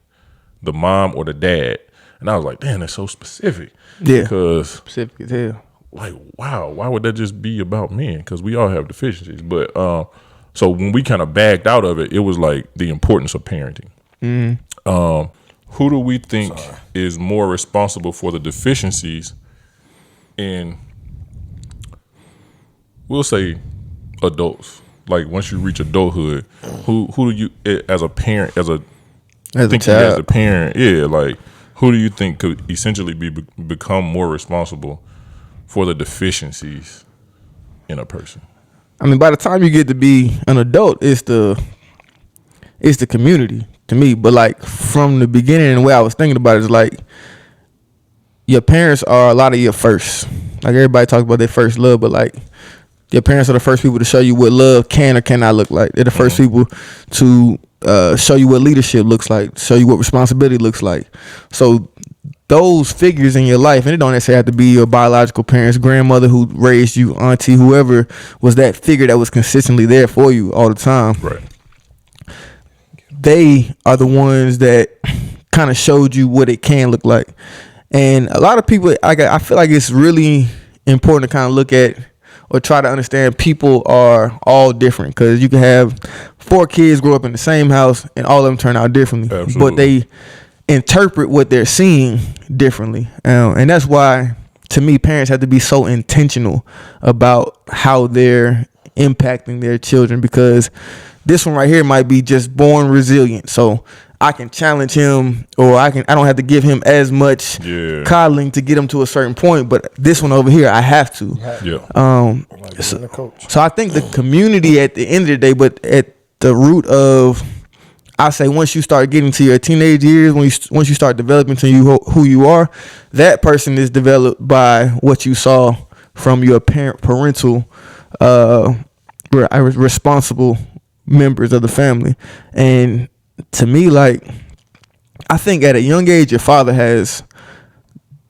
Speaker 3: the mom or the dad? And I was like, damn, that's so specific.
Speaker 2: Yeah.
Speaker 3: Because
Speaker 2: Specific as hell.
Speaker 3: like, wow, why would that just be about men? Because we all have deficiencies. But so when we kind of backed out of it, it was like the importance of parenting. Who do we think is more responsible for the deficiencies in, we'll say, adults? Like once you reach adulthood, who do you, as a parent, as a parent, yeah, like who do you think could essentially become more responsible for the deficiencies in a person?
Speaker 2: I mean, by the time you get to be an adult, it's the community to me. But like from the beginning, and the way I was thinking about it is like your parents are a lot of your first. Like everybody talks about their first love, but like your parents are the first people to show you what love can or cannot look like. They're the first people to show you what leadership looks like, show you what responsibility looks like. So those figures in your life, and it don't necessarily have to be your biological parents, grandmother who raised you, auntie, whoever was that figure that was consistently there for you all the time.
Speaker 3: Right.
Speaker 2: They are the ones that kind of showed you what it can look like. And a lot of people, I feel like it's really important to kind of look at or try to understand people are all different, because you can have 4 kids grow up in the same house and all of them turn out differently.
Speaker 3: Absolutely.
Speaker 2: But they interpret what they're seeing differently. And that's why, to me, parents have to be so intentional about how they're impacting their children, because this one right here might be just born resilient. So I can challenge him, or I don't have to give him as much coddling to get him to a certain point. But this one over here, I have to.
Speaker 1: Yeah.
Speaker 2: So I think the community at the end of the day, but at the root of, I say once you start getting to your teenage years, once you start developing to who you are, that person is developed by what you saw from your parental responsible members of the family. And to me, like, I think at a young age, your father has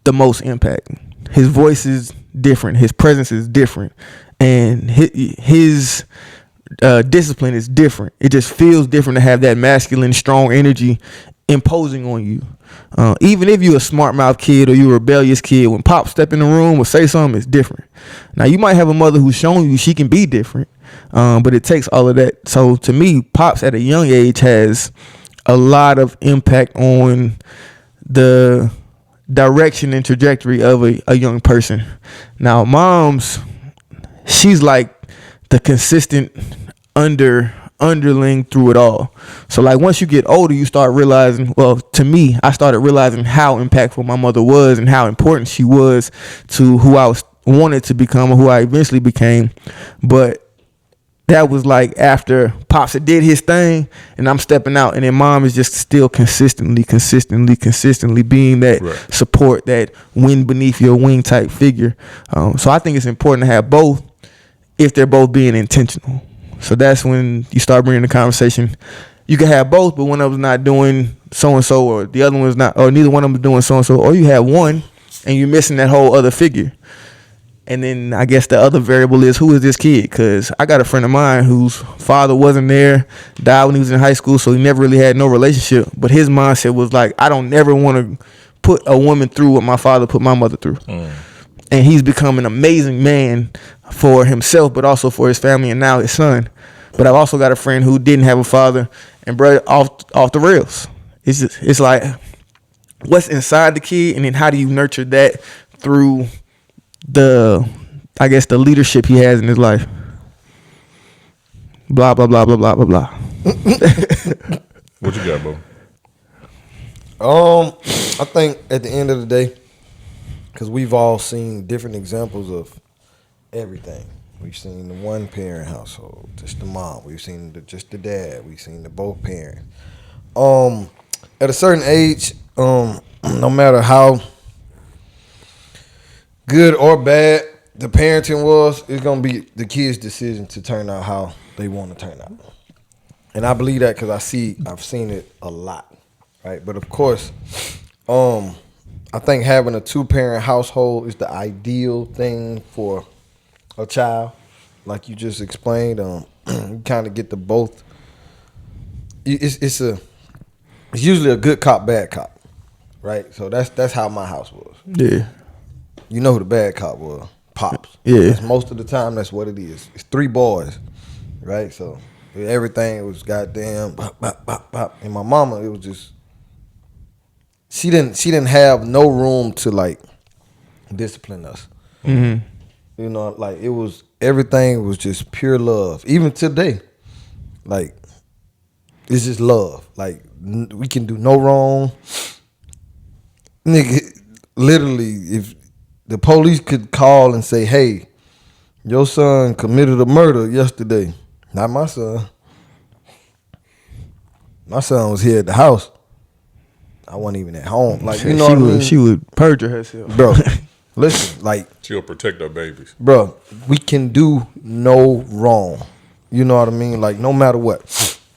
Speaker 2: the most impact. His voice is different. His presence is different. And his discipline is different. It just feels different to have that masculine, strong energy imposing on you. Even if you're a smart mouth kid or you're a rebellious kid, when Pop step in the room or say something, it's different. Now, you might have a mother who's shown you she can be different, but it takes all of that. So to me, Pops at a young age has a lot of impact on the direction and trajectory of a young person. Now, moms, she's like the consistent underling through it all. So like once you get older, you start realizing, well, to me, I started realizing how impactful my mother was and how important she was to who I wanted to become or who I eventually became. But that was like after Pops had did his thing and I'm stepping out, and then mom is just still consistently being that support, that wind beneath your wing type figure. So I think it's important to have both if they're both being intentional. So that's when you start bringing the conversation. You can have both, but one of them's not doing so-and-so, or the other one's not, or neither one of them is doing so-and-so, or you have one and you're missing that whole other figure. And then I guess the other variable is, who is this kid? Because I got a friend of mine whose father wasn't there, died when he was in high school, so he never really had no relationship. But his mindset was like, I don't never want to put a woman through what my father put my mother through. And he's become an amazing man for himself, but also for his family and now his son. But I've also got a friend who didn't have a father, and bro, off the rails. It's like, what's inside the kid, and then how do you nurture that through the leadership he has in his life. Blah blah blah blah blah blah blah.
Speaker 3: What you got, bro?
Speaker 1: I think at the end of the day, because we've all seen different examples of everything. We've seen the one parent household, just the mom. We've seen just the dad. We've seen the both parents. At a certain age, no matter how good or bad the parenting was, it's gonna be the kid's decision to turn out how they want to turn out. And I believe that because I've seen it a lot, right? But of course, I think having a 2-parent household is the ideal thing for a child, like you just explained. You kind of get the both. It's usually a good cop, bad cop, right? So that's how my house was.
Speaker 2: Yeah.
Speaker 1: You know who the bad cop was? Pops.
Speaker 2: Yeah.
Speaker 1: Most of the time, that's what it is. It's 3 boys, right? So everything was goddamn bop, bop, bop, bop. And my mama, it was just, she didn't have no room to like discipline us.
Speaker 2: Mm-hmm.
Speaker 1: You know, like everything was just pure love. Even today, like it's just love. Like we can do no wrong. Nigga, literally, if the police could call and say, hey, your son committed a murder yesterday. Not my son. My son was here at the house. I wasn't even at home. Like, you know what I mean?
Speaker 2: She would perjure herself.
Speaker 1: Bro, listen, like.
Speaker 3: She'll protect her babies.
Speaker 1: Bro, we can do no wrong. You know what I mean? Like, no matter what.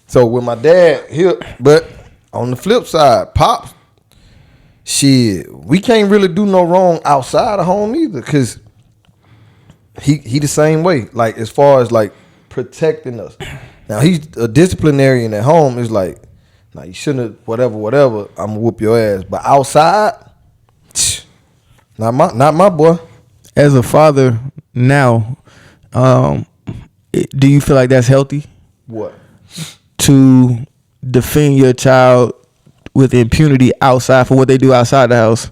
Speaker 1: So, with my dad here, but on the flip side, Pops, shit, we can't really do no wrong outside of home either, because he the same way. Like, as far as, like, protecting us. Now, he's a disciplinarian at home. It's like, nah, you shouldn't have, whatever, I'm going to whoop your ass. But outside, not my boy.
Speaker 2: As a father now, do you feel like that's healthy?
Speaker 1: What?
Speaker 2: To defend your child with impunity outside for what they do outside the house?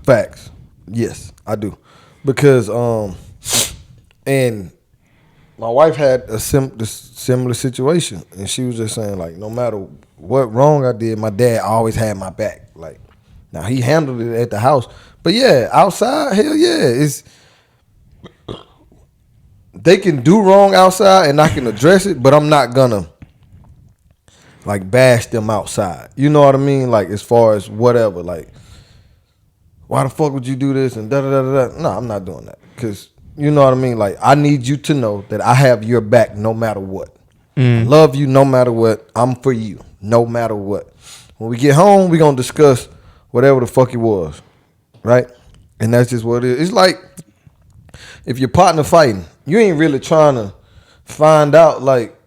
Speaker 1: Facts. Yes, I do. Because and my wife had a similar situation, and she was just saying, like, no matter what wrong I did, my dad always had my back. Like, now he handled it at the house, but yeah, outside, hell yeah, they can do wrong outside and I can address it, but I'm not gonna like bash them outside. You know what I mean? Like, as far as whatever, like, why the fuck would you do this and da da da da? No, I'm not doing that, because you know what I mean? Like, I need you to know that I have your back no matter what. I love you no matter what. I'm for you no matter what. When we get home, we're going to discuss whatever the fuck it was, right? And that's just what it is. It's like if your partner fighting, you ain't really trying to find out, like,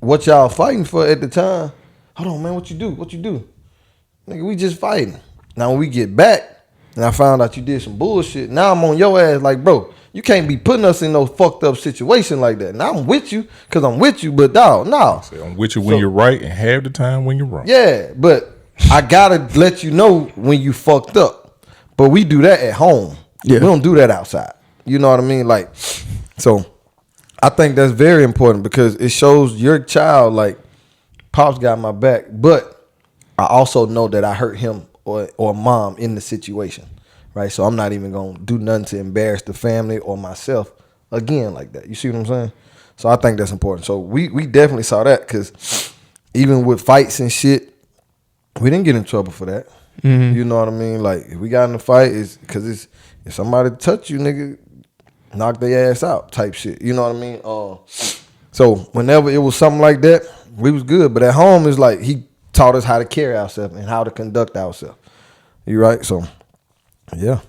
Speaker 1: what y'all fighting for at the time. Hold on, man, what you do? What you do? Nigga, we just fighting. Now, when we get back and I found out you did some bullshit, now I'm on your ass like, bro, you can't be putting us in no fucked up situation like that. Now I'm with you because I'm with you, but dog, no.
Speaker 3: I'm with you when you're right and half the time when you're wrong.
Speaker 1: Yeah, but I gotta let you know when you fucked up. But we do that at home. Yeah. We don't do that outside. You know what I mean? Like, so I think that's very important because it shows your child like, Pops got my back, but I also know that I hurt him or mom in the situation, right? So I'm not even gonna do nothing to embarrass the family or myself again like that. You see what I'm saying? So I think that's important. So we definitely saw that because even with fights and shit, we didn't get in trouble for that. Mm-hmm. You know what I mean? Like if we got in a fight, it's because it's if somebody touch you, nigga, knock their ass out type shit. You know what I mean? So whenever it was something like that, we was good. But at home, it's like he taught us how to carry ourselves and how to conduct ourselves. You right? So, yeah.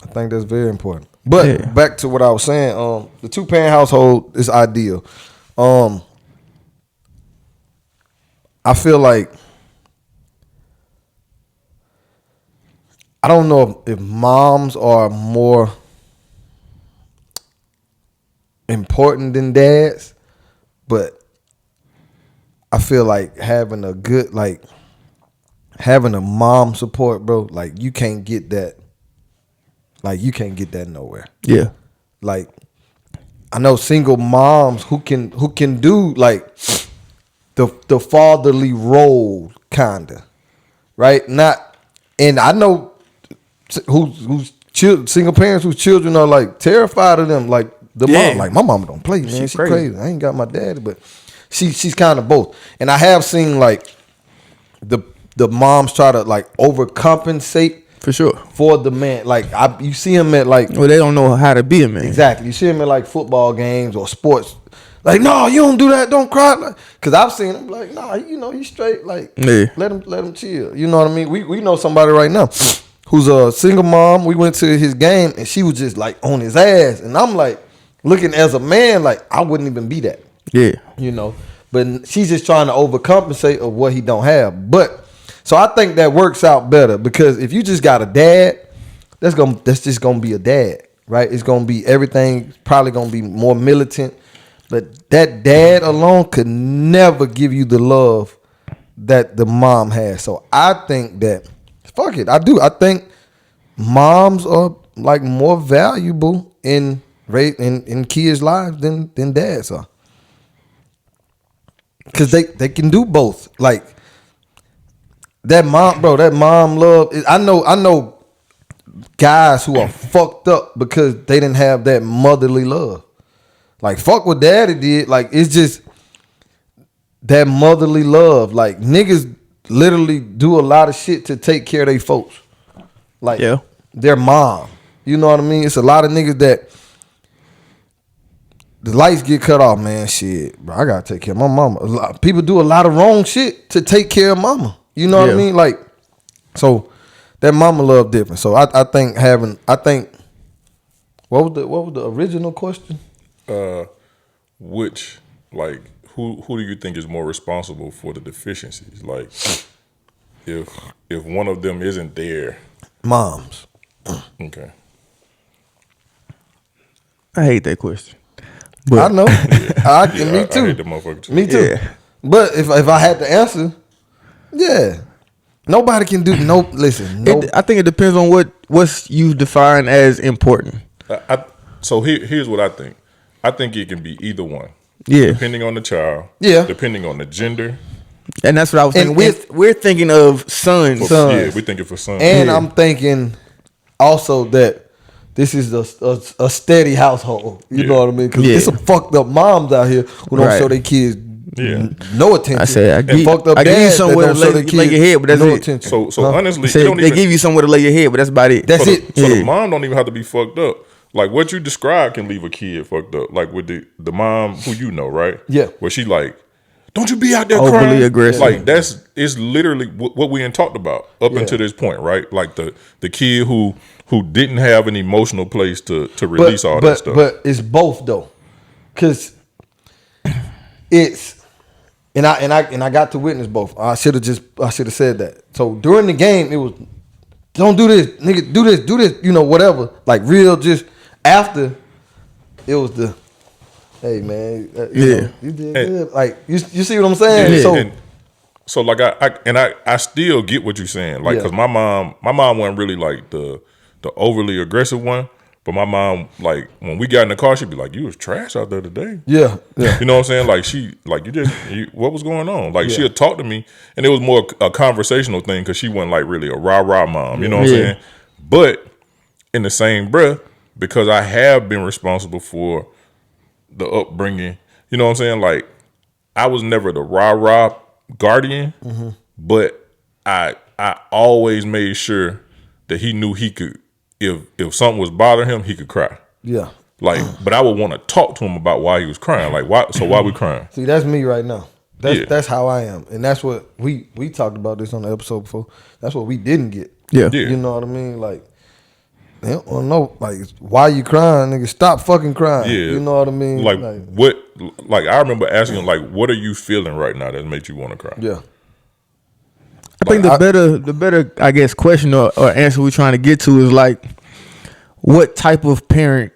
Speaker 1: I think that's very important. But back to what I was saying, the 2-parent household is ideal. I feel like I don't know if moms are more important than dads, but I feel like having a mom support, bro, like you can't get that. Like you can't get that nowhere.
Speaker 2: Yeah.
Speaker 1: Like I know single moms who can do like the fatherly role kinda. Right? Not and I know who's single parents whose children are like terrified of them, like the mom. Like my mama don't play, man. She's crazy. I ain't got my daddy, but she's kind of both. And I have seen like the moms try to like overcompensate
Speaker 2: for sure
Speaker 1: for the man. Like you see him at like
Speaker 2: they don't know how to be a man.
Speaker 1: Exactly. You see him at like football games or sports. Like, no, you don't do that. Don't cry. Like, cause I've seen him like, nah, you know, he's straight. Like, let him chill. You know what I mean? We know somebody right now who's a single mom. We went to his game and she was just like on his ass, and I'm like looking as a man, like I wouldn't even be that.
Speaker 2: Yeah.
Speaker 1: You know, but she's just trying to overcompensate of what he don't have. But so I think that works out better because if you just got a dad, that's just gonna be a dad, right? It's gonna be everything. Probably gonna be more militant, but that dad alone could never give you the love that the mom has. So I think that fuck it, I do. I think moms are like more valuable in kids' lives than dads are. Cause they can do both. Like that mom love. I know guys who are fucked up because they didn't have that motherly love. Like fuck what daddy did. Like it's just that motherly love. Like niggas literally do a lot of shit to take care of their folks. Like their mom. You know what I mean? It's a lot of niggas that the lights get cut off, man. Shit, bro, I gotta take care of my mama. People do a lot of wrong shit to take care of mama. You know what I mean? Like, so that mama love different. So I think what was the original question?
Speaker 3: Which like who do you think is more responsible for the deficiencies? Like, if one of them isn't there,
Speaker 1: moms.
Speaker 3: Okay.
Speaker 2: I hate that question.
Speaker 1: But I know.
Speaker 3: I
Speaker 1: me too.
Speaker 3: I hate the motherfucker too.
Speaker 1: Me too. Yeah. But if I had to answer, yeah. Nobody can do no. Listen,
Speaker 2: I think it depends on what's you define as important.
Speaker 3: So here's what I think. I think it can be either one.
Speaker 2: Yeah.
Speaker 3: Depending on the child.
Speaker 1: Yeah.
Speaker 3: Depending on the gender.
Speaker 2: And that's what I was thinking. We're thinking of sons.
Speaker 3: Yeah, we're thinking for sons.
Speaker 1: And I'm thinking also that this is a steady household. You know what I mean? Because there's some fucked up moms out here who don't show their kids no attention.
Speaker 2: I said,
Speaker 1: fucked up
Speaker 2: give you somewhere to lay your head, but that's
Speaker 1: no
Speaker 2: it.
Speaker 1: Attention.
Speaker 3: So honestly,
Speaker 2: they give you somewhere to lay your head, but that's about it.
Speaker 1: That's it.
Speaker 3: So the mom don't even have to be fucked up. Like what you described can leave a kid fucked up. Like with the mom who you know, right?
Speaker 1: Yeah.
Speaker 3: Where she like, don't you be out there
Speaker 2: overly
Speaker 3: crying.
Speaker 2: Aggressive.
Speaker 3: Like it's literally what we ain't talked about up until this point, right? Like the kid who didn't have an emotional place to release all that stuff.
Speaker 1: But it's both though, because it's and I got to witness both. I should have said that. So during the game, it was don't do this, nigga, do this, you know, whatever. Like real, just after it was the hey man, you know, you did good. Like you see what I'm saying?
Speaker 3: Yeah,
Speaker 1: so
Speaker 3: So like I still get what you're saying. Like, cause my mom wasn't really like the overly aggressive one. But my mom, like, when we got in the car, she'd be like, "You was trash out there today."
Speaker 1: Yeah.
Speaker 3: You know what I'm saying? Like, what was going on? Like, she'd talk to me, and it was more a conversational thing because she wasn't, like, really a rah-rah mom. You know what I'm saying? But in the same breath, because I have been responsible for the upbringing, you know what I'm saying? Like, I was never the rah-rah guardian, but I always made sure that he knew he could, if something was bothering him, he could cry. Yeah. Like, but I would want to talk to him about why he was crying. Like, why? So why we crying?
Speaker 1: See, that's me right now. That's how I am, and that's what we talked about this on the episode before. That's what we didn't get. Yeah. You know what I mean? Like, they don't know, like, why you crying, nigga? Stop fucking crying. Yeah. You know what I mean?
Speaker 3: Like what? Like, I remember asking him, like, what are you feeling right now that makes you want to cry? Yeah.
Speaker 2: I think the better I guess question or answer we're trying to get to is like, what type of parent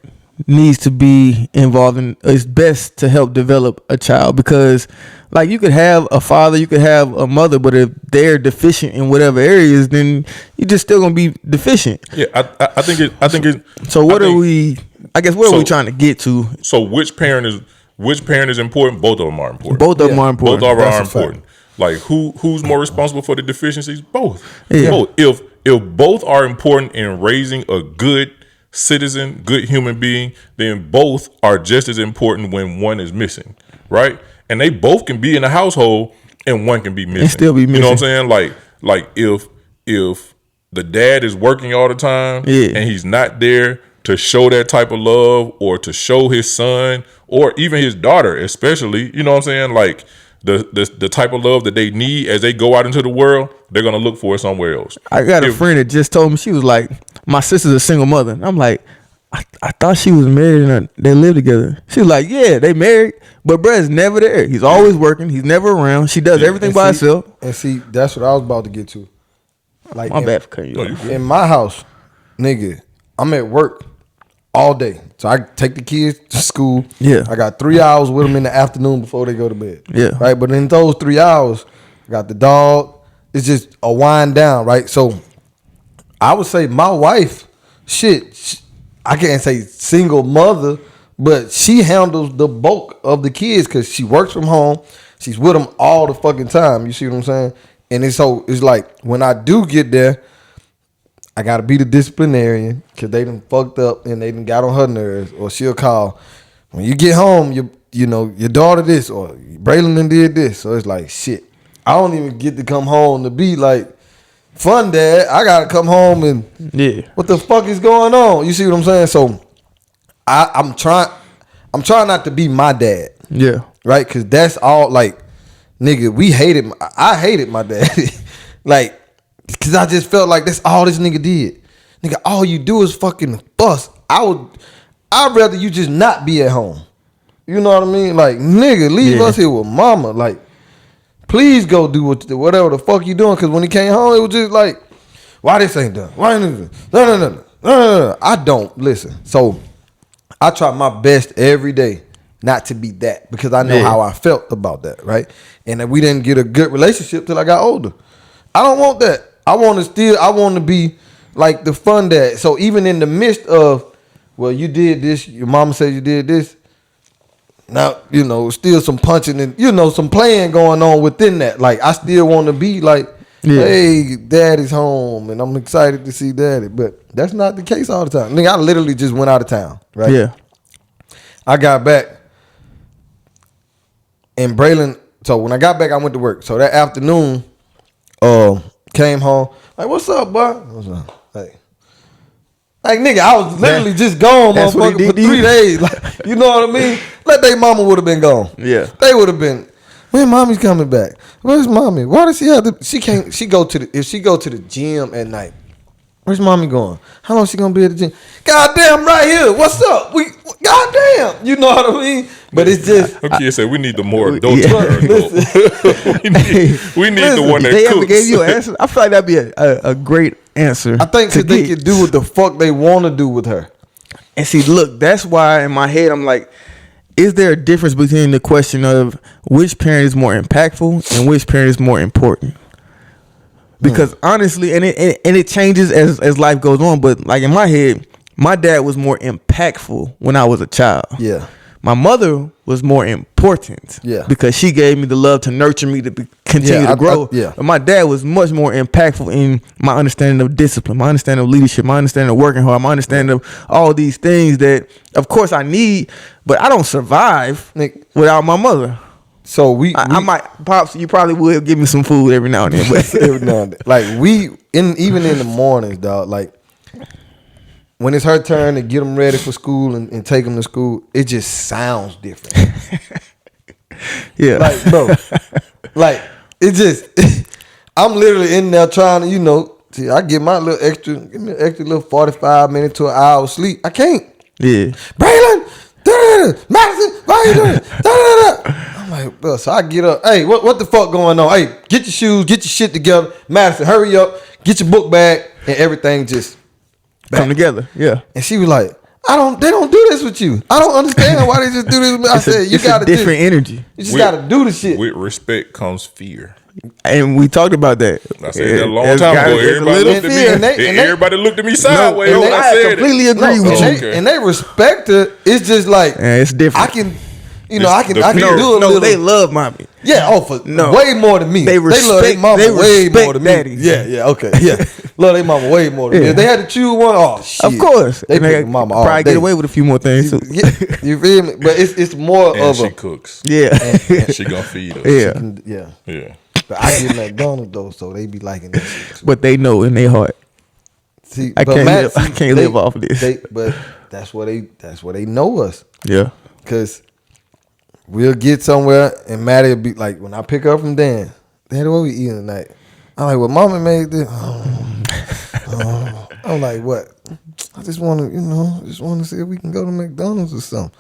Speaker 2: needs to be involved in is best to help develop a child, because like you could have a father, you could have a mother, but if they're deficient in whatever areas, then you're just still gonna be deficient.
Speaker 3: Yeah, I think it.
Speaker 2: So what are we? I guess what are we trying to get to?
Speaker 3: So which parent is important? Both of them are important.
Speaker 2: Both of them are important.
Speaker 3: Both of them are important. Like who's more responsible for the deficiencies? Both. Yeah. Both. If both are important in raising a good citizen, good human being, then both are just as important when one is missing, right? And they both can be in a household and one can be missing.
Speaker 2: And still be missing.
Speaker 3: You know what I'm saying? Like if the dad is working all the time and he's not there to show that type of love or to show his son or even his daughter especially, you know what I'm saying? Like the type of love that they need as they go out into the world, they're gonna look for it somewhere else.
Speaker 2: I got a friend that just told me, she was like, my sister's a single mother. And I'm like, I thought she was married and they live together. She was like, yeah, they married, but bruh's never there. He's always working. He's never around. She does everything by herself.
Speaker 1: And see, that's what I was about to get to.
Speaker 2: Like, my bad for cutting you off.
Speaker 1: In my house, nigga, I'm at work all day. So I take the kids to school. Yeah. I got 3 hours with them in the afternoon before they go to bed. Yeah. Right. But in those 3 hours, I got the dog. It's just a wind down, right? So I would say my wife, I can't say single mother, but she handles the bulk of the kids because she works from home. She's with them all the fucking time. You see what I'm saying? And it's like when I do get there, I gotta be the disciplinarian because they done fucked up and they done got on her nerves. Or she'll call, when you get home, you know your daughter this or Braylon done did this. So it's like, shit, I don't even get to come home to be like, fun dad. I gotta come home and what the fuck is going on? You see what I'm saying? So I'm trying not to be my dad. Yeah. Right? Cause that's all like, nigga, I hated my dad. Like, cause I just felt like that's all this nigga did. Nigga, all you do is fucking fuss. I'd rather you just not be at home. You know what I mean? Like, nigga, leave us here with mama. Like, please go do whatever the fuck you doing. Cause when he came home, it was just like, why this ain't done? Why ain't this? No. I don't listen. So I try my best every day not to be that because I know how I felt about that, right? And that we didn't get a good relationship till I got older. I don't want that. I want to be like the fun dad. So even in the midst of, well, you did this, your mama said you did this. Now, you know, still some punching and, you know, some playing going on within that. Like, I still want to be like, hey, daddy's home and I'm excited to see daddy. But that's not the case all the time. Nigga, I literally just went out of town, right? Yeah. I got back and Braylon, so when I got back, I went to work. So that afternoon, came home, like, what's up, boy? What's up? Like, nigga, I was literally just gone, motherfucker, for 3 days. Like, you know what I mean? Like, they mama would have been gone. Yeah. They would have been, when mommy's coming back? Where's mommy? Why does she have to, if she go to the gym at night, where's mommy going? How long she gonna be at the gym? Goddamn, right here. What's up? Goddamn. You know what I mean? But it's just.
Speaker 3: Okay, said we need the more adult. We need the one that
Speaker 2: they
Speaker 3: cooks.
Speaker 2: Ever gave you an answer? I feel like that'd be a great answer.
Speaker 1: I think because they can do what the fuck they want to do with her.
Speaker 2: And see, look, that's why in my head I'm like, is there a difference between the question of which parent is more impactful and which parent is more important? Because honestly, and it changes as life goes on. But like in my head, my dad was more impactful when I was a child.
Speaker 1: Yeah.
Speaker 2: My mother was more important.
Speaker 1: Yeah.
Speaker 2: Because she gave me the love to nurture me to continue to grow.
Speaker 1: Yeah.
Speaker 2: But my dad was much more impactful in my understanding of discipline, my understanding of leadership, my understanding of working hard, my understanding of all these things that, of course, I need, but I don't survive without my mother.
Speaker 1: So
Speaker 2: I might, Pops, you probably will give me some food every now and then. But
Speaker 1: every now and then. Like even in the mornings, dog, like when it's her turn to get them ready for school and take them to school, it just sounds different.
Speaker 2: Yeah.
Speaker 1: Like, bro, like it just, I'm literally in there trying to, see, I get my give me an extra little 45 minutes to an hour of sleep. I can't.
Speaker 2: Yeah.
Speaker 1: Braylon, Madison, why you doing it? I'm like, bro, so I get up. Hey, what the fuck going on? Hey, get your shoes, get your shit together. Madison, hurry up, get your book bag, and everything just
Speaker 2: come together. Yeah.
Speaker 1: And she was like, they don't do this with you. I don't understand why they just do this with me. I said, you got
Speaker 2: a different energy.
Speaker 1: You just got to do the shit.
Speaker 3: With respect comes fear.
Speaker 2: And we talked about that.
Speaker 3: I said that a long time ago. Everybody looked at me sideways.
Speaker 2: I completely agree with you.
Speaker 1: And they respect her. It's just like,
Speaker 2: it's different.
Speaker 1: I can do it.
Speaker 2: No, they love mommy.
Speaker 1: Yeah, way more than me. They love their mama way more than
Speaker 2: daddy.
Speaker 1: me. Yeah, okay. Yeah. Love their mama way more than me. If they had to choose one, oh shit.
Speaker 2: Of course.
Speaker 1: They pick mama all
Speaker 2: probably
Speaker 1: day.
Speaker 2: get away with a few more things too.
Speaker 1: You feel me? But it's more
Speaker 3: and
Speaker 1: of
Speaker 3: she cooks.
Speaker 2: Yeah.
Speaker 3: And she gonna feed us.
Speaker 1: Yeah. But I get McDonald's though, so they be liking that shit.
Speaker 2: But they know in their heart.
Speaker 1: See,
Speaker 2: I can't live off of this.
Speaker 1: But that's where they know us.
Speaker 2: Yeah.
Speaker 1: Cause we'll get somewhere and Maddie will be like, when I pick up from Dan, Daddy, what we eating tonight? I'm like, well, Mama made this. I'm like, what? I just want to see if we can go to McDonald's or something.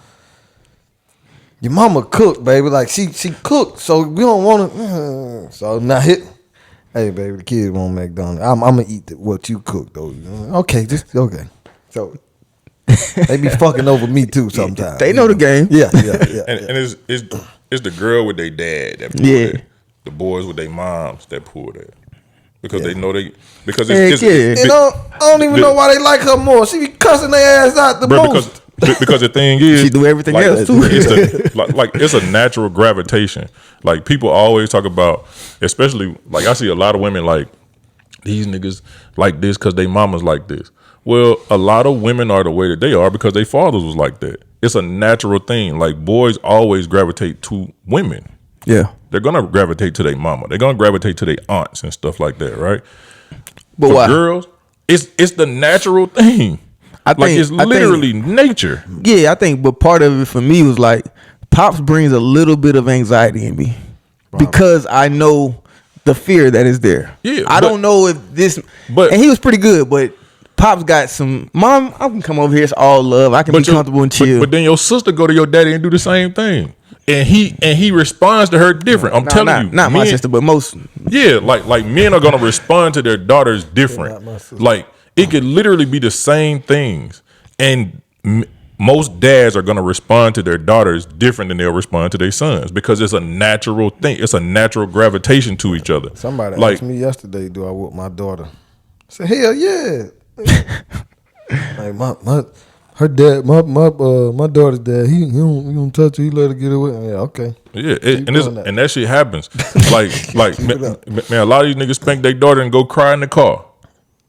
Speaker 1: Your mama cooked, baby. Like she cooked, so we don't want to. So now hey, baby, the kids want McDonald's. I'm gonna eat what you cook though. Okay, okay. So they be fucking over me too sometimes.
Speaker 2: They know the game.
Speaker 1: Yeah.
Speaker 3: And it's the girl with their dad that pull that. The boys with their moms that pull that. Because they know because it's
Speaker 1: I don't even know why they like her more. She be cussing their ass out the most.
Speaker 3: Because the thing is,
Speaker 2: she do everything else too.
Speaker 3: It's a natural gravitation. Like people always talk about, especially like I see a lot of women like these niggas like this because they mamas like this. Well, a lot of women are the way that they are because their fathers was like that. It's a natural thing. Like boys always gravitate to women.
Speaker 2: Yeah,
Speaker 3: they're gonna gravitate to their mama. They're gonna gravitate to their aunts and stuff like that, right?
Speaker 2: But
Speaker 3: for
Speaker 2: why?
Speaker 3: Girls, it's the natural thing. I think it's literally nature.
Speaker 2: Yeah, I think, but part of it for me was like, Pops brings a little bit of anxiety in me because I know the fear that is there.
Speaker 3: Yeah,
Speaker 2: I don't know if this, and he was pretty good, but Pops got some. Mom, I can come over here. It's all love. I can be comfortable and chill.
Speaker 3: But then your sister go to your daddy and do the same thing, and he responds to her different. I'm telling you,
Speaker 2: not my sister, but most.
Speaker 3: Yeah, like men are gonna respond to their daughters different. Like. It could literally be the same things, and most dads are gonna respond to their daughters different than they'll respond to their sons because it's a natural thing. It's a natural gravitation to each other.
Speaker 1: Somebody asked me yesterday, "Do I whoop my daughter?" I said, "Hell yeah!" Like her dad, my daughter's dad, he don't touch her. He let her get away. Yeah, okay.
Speaker 3: Yeah, and that shit happens. like man, a lot of these niggas spank their daughter and go cry in the car.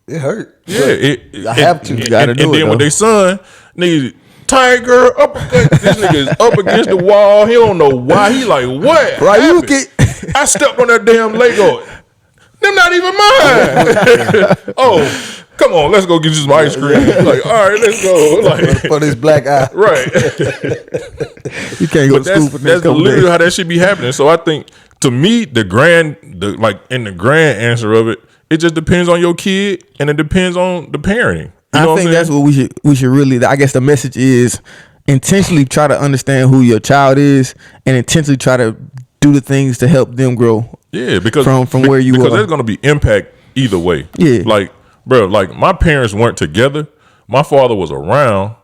Speaker 1: It hurt.
Speaker 3: Yeah,
Speaker 1: I have to.
Speaker 2: You gotta do it.
Speaker 3: And then with their son, nigga, tight girl, uppercut. This nigga is up against the wall. He don't know why. He like, what?
Speaker 2: Right, you
Speaker 3: I stepped on that damn Lego. Them not even mine. Oh, come on, let's go get you some ice cream. Like, all right, let's go. Like
Speaker 1: for this black eye.
Speaker 3: Right.
Speaker 2: You can't go to school for
Speaker 3: that's literally how that should be happening. So I think to me, the grand answer of it, it just depends on your kid, and it depends on the parenting.
Speaker 2: I think that's what we should really. I guess the message is intentionally try to understand who your child is, and intentionally try to do the things to help them grow.
Speaker 3: Yeah, because
Speaker 2: from where you are,
Speaker 3: because there's gonna be impact either way.
Speaker 2: Yeah,
Speaker 3: like bro, like my parents weren't together. My father was around,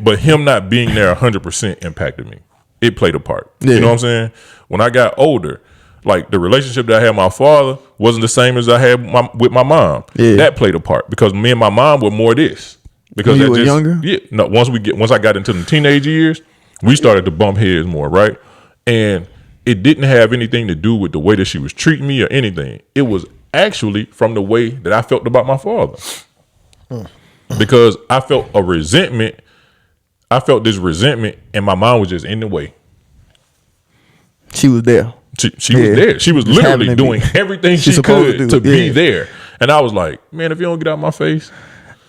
Speaker 3: but him not being there 100% impacted me. It played a part.
Speaker 2: Yeah.
Speaker 3: You know what I'm saying? When I got older, like the relationship that I had with my father wasn't the same as I had with my mom.
Speaker 2: Yeah.
Speaker 3: That played a part because me and my mom were more this. Because
Speaker 2: when you were younger?
Speaker 3: Yeah. No, once I got into the teenage years, we started to bump heads more, right? And it didn't have anything to do with the way that she was treating me or anything. It was actually from the way that I felt about my father. Because I felt a resentment. I felt this resentment, and my mom was just in the way.
Speaker 2: She was there.
Speaker 3: She was there. She was literally doing everything she could to be there. And I was like, man, if you don't get out of my face.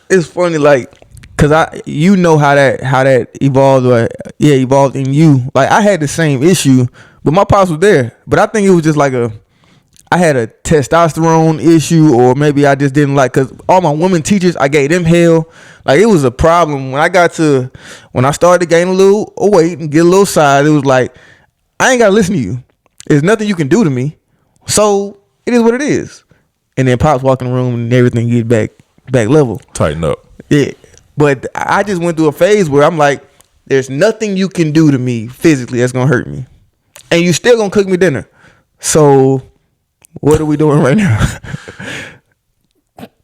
Speaker 2: It's funny, like, cause how that evolved, evolved in you. Like I had the same issue, but my pops was there. But I think it was just like I had a testosterone issue, or maybe I just didn't like, cause all my women teachers, I gave them hell. Like it was a problem when I started to gain a little weight and get a little size. It was like I ain't gotta listen to you. There's nothing you can do to me, so it is what it is. And then pops walk in the room and everything get back level.
Speaker 3: Tighten up.
Speaker 2: Yeah, but I just went through a phase where I'm like, there's nothing you can do to me physically that's gonna hurt me, and you still gonna cook me dinner. So what are we doing right now?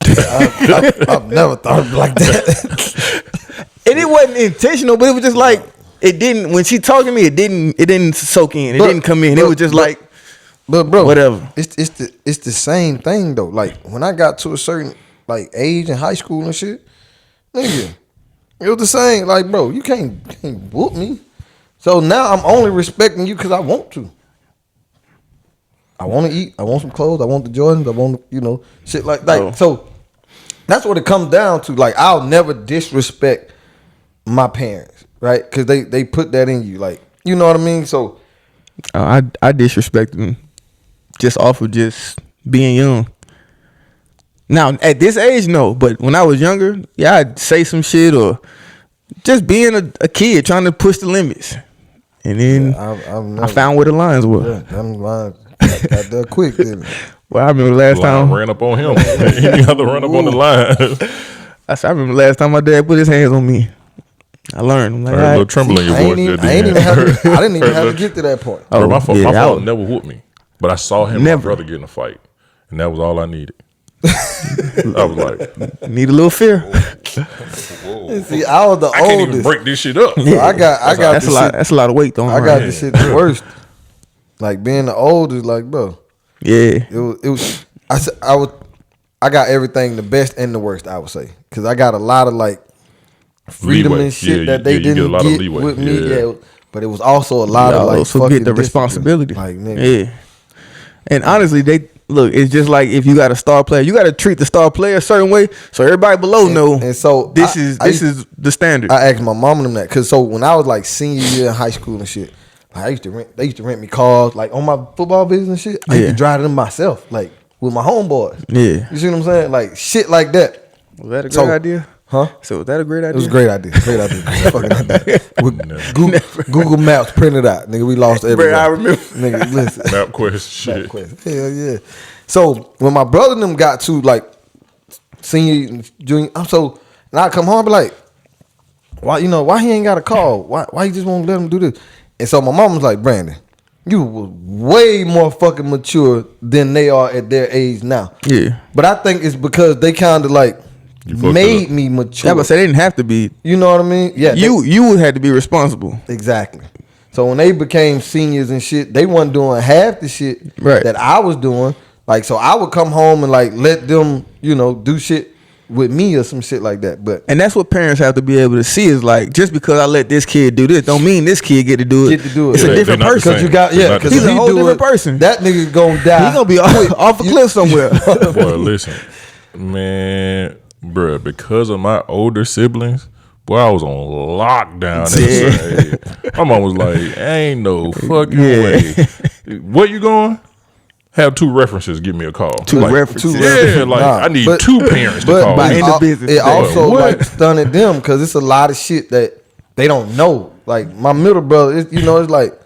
Speaker 1: I've never thought of it like that.
Speaker 2: And it wasn't intentional, but it was just like it didn't. When she talked to me, it didn't soak in. It didn't come in. It was just like,
Speaker 1: but bro,
Speaker 2: whatever.
Speaker 1: It's the same thing though. Like when I got to a certain like age in high school and shit, nigga, it was the same. Like bro, you can't whoop me. So now I'm only respecting you because I want to. I want to eat. I want some clothes. I want the Jordans. I want shit like that. So that's what it comes down to. Like I'll never disrespect my parents, right? Because they put that in you. Like you know what I mean. So
Speaker 2: I disrespect them just off of just being young. Now at this age, no. But when I was younger, yeah, I'd say some shit or just being a kid trying to push the limits. And then I found where the lines were.
Speaker 1: Yeah, them lines got there quick, didn't it?
Speaker 2: Well, I remember last time
Speaker 3: ran up on him. He had to run up on the line.
Speaker 2: I remember last time my dad put his hands on me. I learned. I'm like,
Speaker 3: a little tremble in your voice.
Speaker 1: I didn't even have to get to that point.
Speaker 3: My father never whooped me, but I saw him and my brother get in a fight, and that was all I needed. I was like,
Speaker 2: need a little fear.
Speaker 3: Whoa.
Speaker 1: See, I was the oldest.
Speaker 3: I can't even break this shit up.
Speaker 1: So I got
Speaker 2: that's a lot of weight though.
Speaker 1: I got this shit the worst. Like being the oldest, like bro.
Speaker 2: Yeah.
Speaker 1: It was. I got everything, the best and the worst. I would say because I got a lot of like freedom and shit that they didn't get with me. Yeah. But it was also a lot of like
Speaker 2: also get the responsibility.
Speaker 1: Like nigga.
Speaker 2: Yeah. And honestly, it's just like if you got a star player, you got to treat the star player a certain way, so everybody below know.
Speaker 1: And so
Speaker 2: this is the standard.
Speaker 1: I asked my mom and them that because so when I was like senior year in high school and shit, like they used to rent me cars like on my football business and shit. I used to drive them myself, like with my homeboys.
Speaker 2: Yeah,
Speaker 1: you see what I'm saying? Like shit like that.
Speaker 2: Was that a great idea?
Speaker 1: Huh?
Speaker 2: So was that a great idea?
Speaker 1: It was a great idea. Great idea. Fucking idea. With Google Maps printed out. Nigga, we lost everything.
Speaker 2: I remember.
Speaker 1: Nigga, listen.
Speaker 3: MapQuest shit.
Speaker 1: MapQuest. Hell yeah. So when my brother and them got to like senior and junior, and I come home and be like, why he ain't got a call? Why he just won't let him do this? And so my mom was like, Brandon, you were way more fucking mature than they are at their age now.
Speaker 2: Yeah.
Speaker 1: But I think it's because they kind of like made me mature.
Speaker 2: Yeah, but they didn't have to be.
Speaker 1: You know what I mean? Yeah.
Speaker 2: You had to be responsible.
Speaker 1: Exactly. So when they became seniors and shit, they wasn't doing half the shit that I was doing. Like, so I would come home and like let them, do shit with me or some shit like that.
Speaker 2: And that's what parents have to be able to see is like, just because I let this kid do this, don't mean this kid get to do it. It's a different person.
Speaker 1: Because
Speaker 2: he's a whole different person.
Speaker 1: That nigga gonna die.
Speaker 2: He's gonna be off a cliff somewhere.
Speaker 3: Boy, listen, man, bruh, because of my older siblings, boy, I was on lockdown. My mom was like, ain't no fucking way. Where you going? Have 2 references, give me a call.
Speaker 2: 2 references.
Speaker 3: Yeah, like I need 2 parents to call.
Speaker 2: By end of business.
Speaker 1: It also like stunted them because it's a lot of shit that they don't know. Like my middle brother, it's like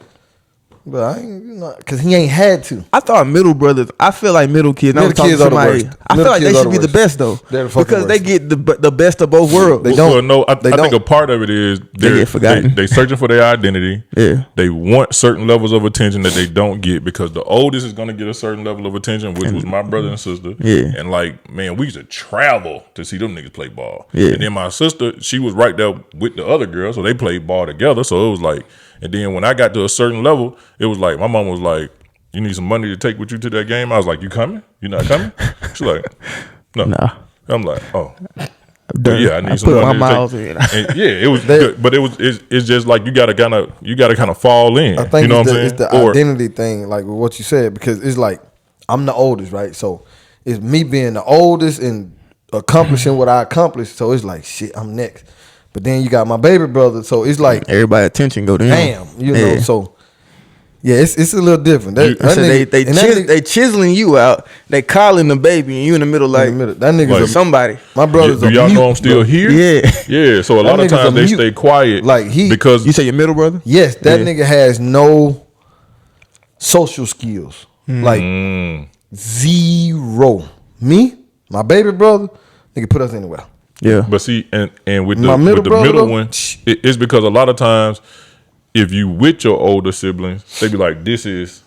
Speaker 1: But I ain't, because he ain't had to.
Speaker 2: I thought middle brothers. I feel like middle kids.
Speaker 1: Middle kids are the worst.
Speaker 2: I feel like they should be the best though, because they get the best of both worlds.
Speaker 1: They don't.
Speaker 3: Well, no, I think a part of it is
Speaker 2: they get forgotten.
Speaker 3: They searching for their identity.
Speaker 2: Yeah,
Speaker 3: they want certain levels of attention that they don't get because the oldest is going to get a certain level of attention, which was my brother and sister.
Speaker 2: Yeah,
Speaker 3: and like, man, we used to travel to see them niggas play ball.
Speaker 2: Yeah,
Speaker 3: and then my sister, she was right there with the other girl, so they played ball together. So it was like, and then when I got to a certain level, it was like my mom was like, "You need some money to take with you to that game." I was like, "You coming? You not coming?" She's like, "No." Nah. I'm like, "Oh, yeah, I need some money to take." And yeah, it was good, but it's just like you gotta kind of fall in.
Speaker 1: I think
Speaker 3: you know
Speaker 1: it's the identity thing, like with what you said, because it's like I'm the oldest, right? So it's me being the oldest and accomplishing what I accomplished. So it's like, shit, I'm next. But then you got my baby brother, so it's like
Speaker 2: everybody attention go to him.
Speaker 1: Damn, you know. So yeah, it's a little different.
Speaker 2: They chiseling you out. They calling the baby, and you in the middle like
Speaker 1: that nigga's
Speaker 3: like,
Speaker 2: somebody.
Speaker 1: My brother's
Speaker 3: do y'all know I'm still here? Yeah. So a lot of times they stay quiet,
Speaker 1: like
Speaker 3: because
Speaker 2: you say your middle brother.
Speaker 1: Yes, that nigga has no social skills, like zero. Me, my baby brother, nigga put us anywhere.
Speaker 2: Yeah,
Speaker 3: but see, and with the middle one, it's because a lot of times, if you with your older siblings, they be like, "This is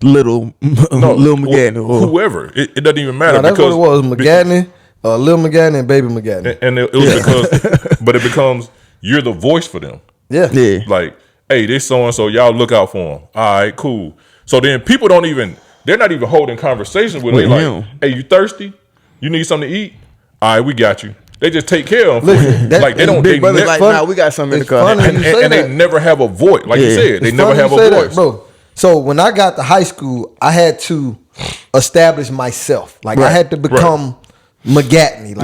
Speaker 2: little McGadney or
Speaker 3: whoever." It doesn't even matter.
Speaker 1: No, that's what it was. McGadney, Lil McGadney, and Baby McGadney,
Speaker 3: and it was because, but it becomes you're the voice for them.
Speaker 1: Yeah.
Speaker 3: Like, hey, this so and so, y'all look out for him. All right, cool. So then people they're not even holding conversations with him. Like, hey, you thirsty? You need something to eat? All right, we got you. They just take care of them. Like they don't.
Speaker 2: Big brother, like, nah, we got something in the car,
Speaker 3: and they never have a voice. Like you said, they never have a voice,
Speaker 1: that, bro. So when I got to high school, I had to establish myself. Like I had to become McGatney.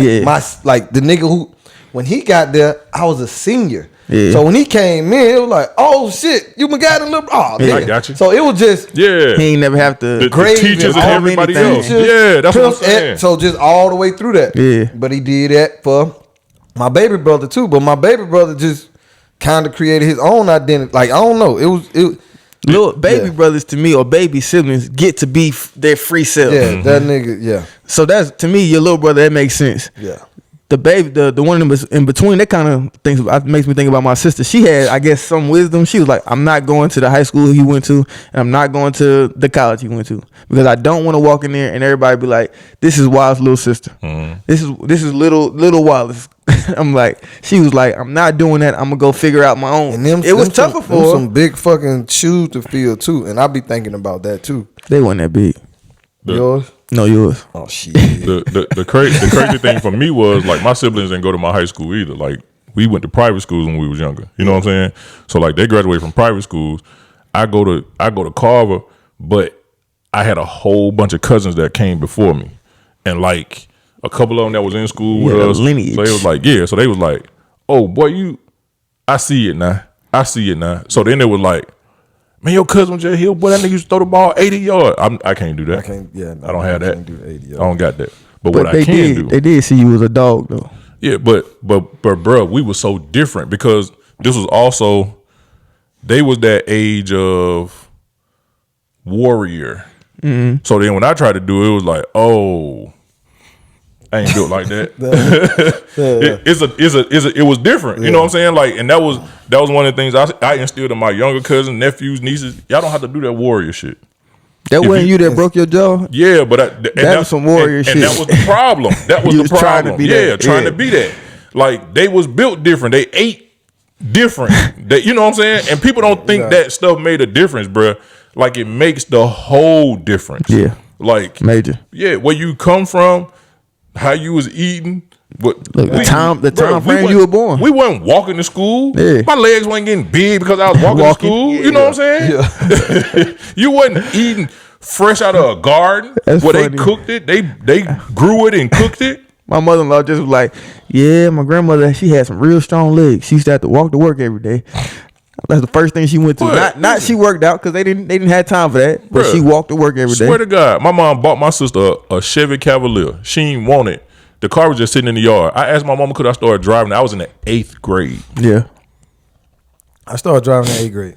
Speaker 1: Like the nigga who, when he got there, I was a senior. Yeah. So when he came in, it was like, oh shit, you McGatney little. Oh,
Speaker 3: yeah, I got you.
Speaker 1: So it was just
Speaker 2: he ain't never have to
Speaker 3: the teachers and everybody else. Yeah, that's what I'm saying.
Speaker 1: So just all the way through that.
Speaker 2: Yeah.
Speaker 1: But he did that for my baby brother too. But my baby brother just kind of created his own identity. Like I don't know,
Speaker 2: little baby brothers to me or baby siblings get to be their free self.
Speaker 1: Yeah, that nigga. Yeah.
Speaker 2: So that's to me your little brother. That makes sense.
Speaker 1: Yeah.
Speaker 2: The baby, the one in between, that kind of things makes me think about my sister. She had, I guess, some wisdom. She was like, I'm not going to the high school he went to, and I'm not going to the college he went to, because I don't want to walk in there and everybody be like, this is Wild's little sister. This is little Wallace. I'm like, she was like, I'm not doing that. I'm gonna go figure out my own. And it was tougher for her.
Speaker 1: Some big fucking shoes to fill too, and I be thinking about that too.
Speaker 2: They weren't that big.
Speaker 1: Yours?
Speaker 2: No, yours.
Speaker 1: Oh shit.
Speaker 3: The crazy thing for me was like my siblings didn't go to my high school either. Like we went to private schools when we was younger. You know what I'm saying? So like they graduated from private schools. I go to Carver, but I had a whole bunch of cousins that came before me, and like a couple of them that was in school with us.
Speaker 2: Lineage.
Speaker 3: So they was like, so they was like, oh boy, I see it now. So then they was like, man, your cousin just here, boy, that nigga used to throw the ball 80 yards. I can't do that. I don't have that. Do 80 yards. I don't got that. But what I can do.
Speaker 2: They did see you as a dog, though.
Speaker 3: Yeah, but bro, we were so different because this was also, they was that age of warrior. Mm-hmm. So then when I tried to do it, it was like, oh, I ain't built like that. It was different. You know what I'm saying? Like, and that was one of the things I instilled in my younger cousins, nephews, nieces. Y'all don't have to do that warrior shit.
Speaker 2: That wasn't you that broke your jaw?
Speaker 3: Yeah, but
Speaker 2: that was some warrior shit.
Speaker 3: And that was the problem. That was the problem. Trying to be that. Like, they was built different. They ate different. You know what I'm saying? And people don't think that stuff made a difference, bruh. Like, it makes the whole difference.
Speaker 2: Yeah.
Speaker 3: Like,
Speaker 2: major.
Speaker 3: Yeah, where you come from, how you was eating.
Speaker 2: The time frame you were born.
Speaker 3: We wasn't walking to school.
Speaker 2: Yeah.
Speaker 3: My legs wasn't getting big because I was walking to school. You know what I'm saying? Yeah. You wasn't eating fresh out of a garden.
Speaker 2: That's
Speaker 3: where
Speaker 2: funny.
Speaker 3: They cooked it. They grew it and cooked it.
Speaker 2: My mother-in-law just was like, yeah, my grandmother, she had some real strong legs. She used to have to walk to work every day. That's the first thing she went to. Not she worked out because they didn't have time for that. But she walked to work every day.
Speaker 3: Swear to God, my mom bought my sister a Chevy Cavalier. She ain't want it. The car was just sitting in the yard. I asked my mama could I start driving. I was in the 8th grade.
Speaker 2: Yeah.
Speaker 1: I started driving in 8th grade.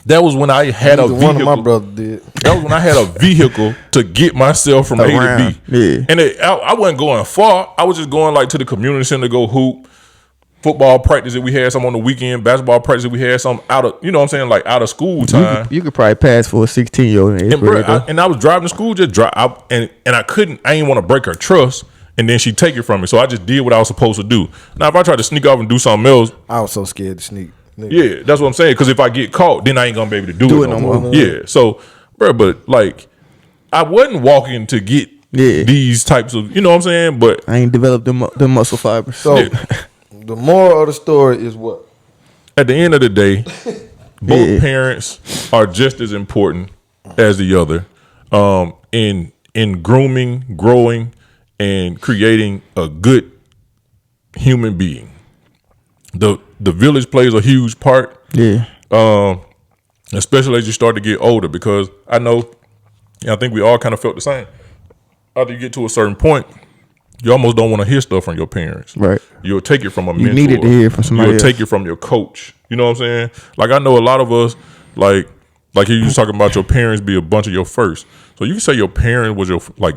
Speaker 3: That was when I had a vehicle.
Speaker 1: One of my brothers did.
Speaker 3: That was when I had a vehicle to get myself from A to B.
Speaker 2: Yeah.
Speaker 3: And I wasn't going far. I was just going like to the community center to go hoop. Football practice that we had some on the weekend. Basketball practice that we had some out of, you know what I'm saying, like out of school time.
Speaker 2: You could probably pass for a 16-year-old.
Speaker 3: And I was driving to school, just drive out, and I didn't want to break her trust. And then she'd take it from me. So I just did what I was supposed to do. Now, if I tried to sneak off and do something else.
Speaker 1: I was so scared to sneak. Nigga.
Speaker 3: Yeah, that's what I'm saying. Because if I get caught, then I ain't going to be able to do it no more. Yeah. So, bro, but like, I wasn't walking to get these types of, you know what I'm saying? But
Speaker 2: I ain't developed the muscle fibers.
Speaker 1: So, the moral of the story is what?
Speaker 3: At the end of the day, both parents are just as important as the other in grooming, growing, and creating a good human being. The village plays a huge part.
Speaker 2: Yeah.
Speaker 3: Especially as you start to get older, because I know, and I think we all kind of felt the same. After you get to a certain point, you almost don't want to hear stuff from your parents.
Speaker 2: Right.
Speaker 3: You'll take it from a mentor.
Speaker 2: You needed to hear from somebody else.
Speaker 3: You'll take it from your coach. You know what I'm saying? Like, I know a lot of us, like you was talking about your parents be a bunch of your first. So you can say your parent was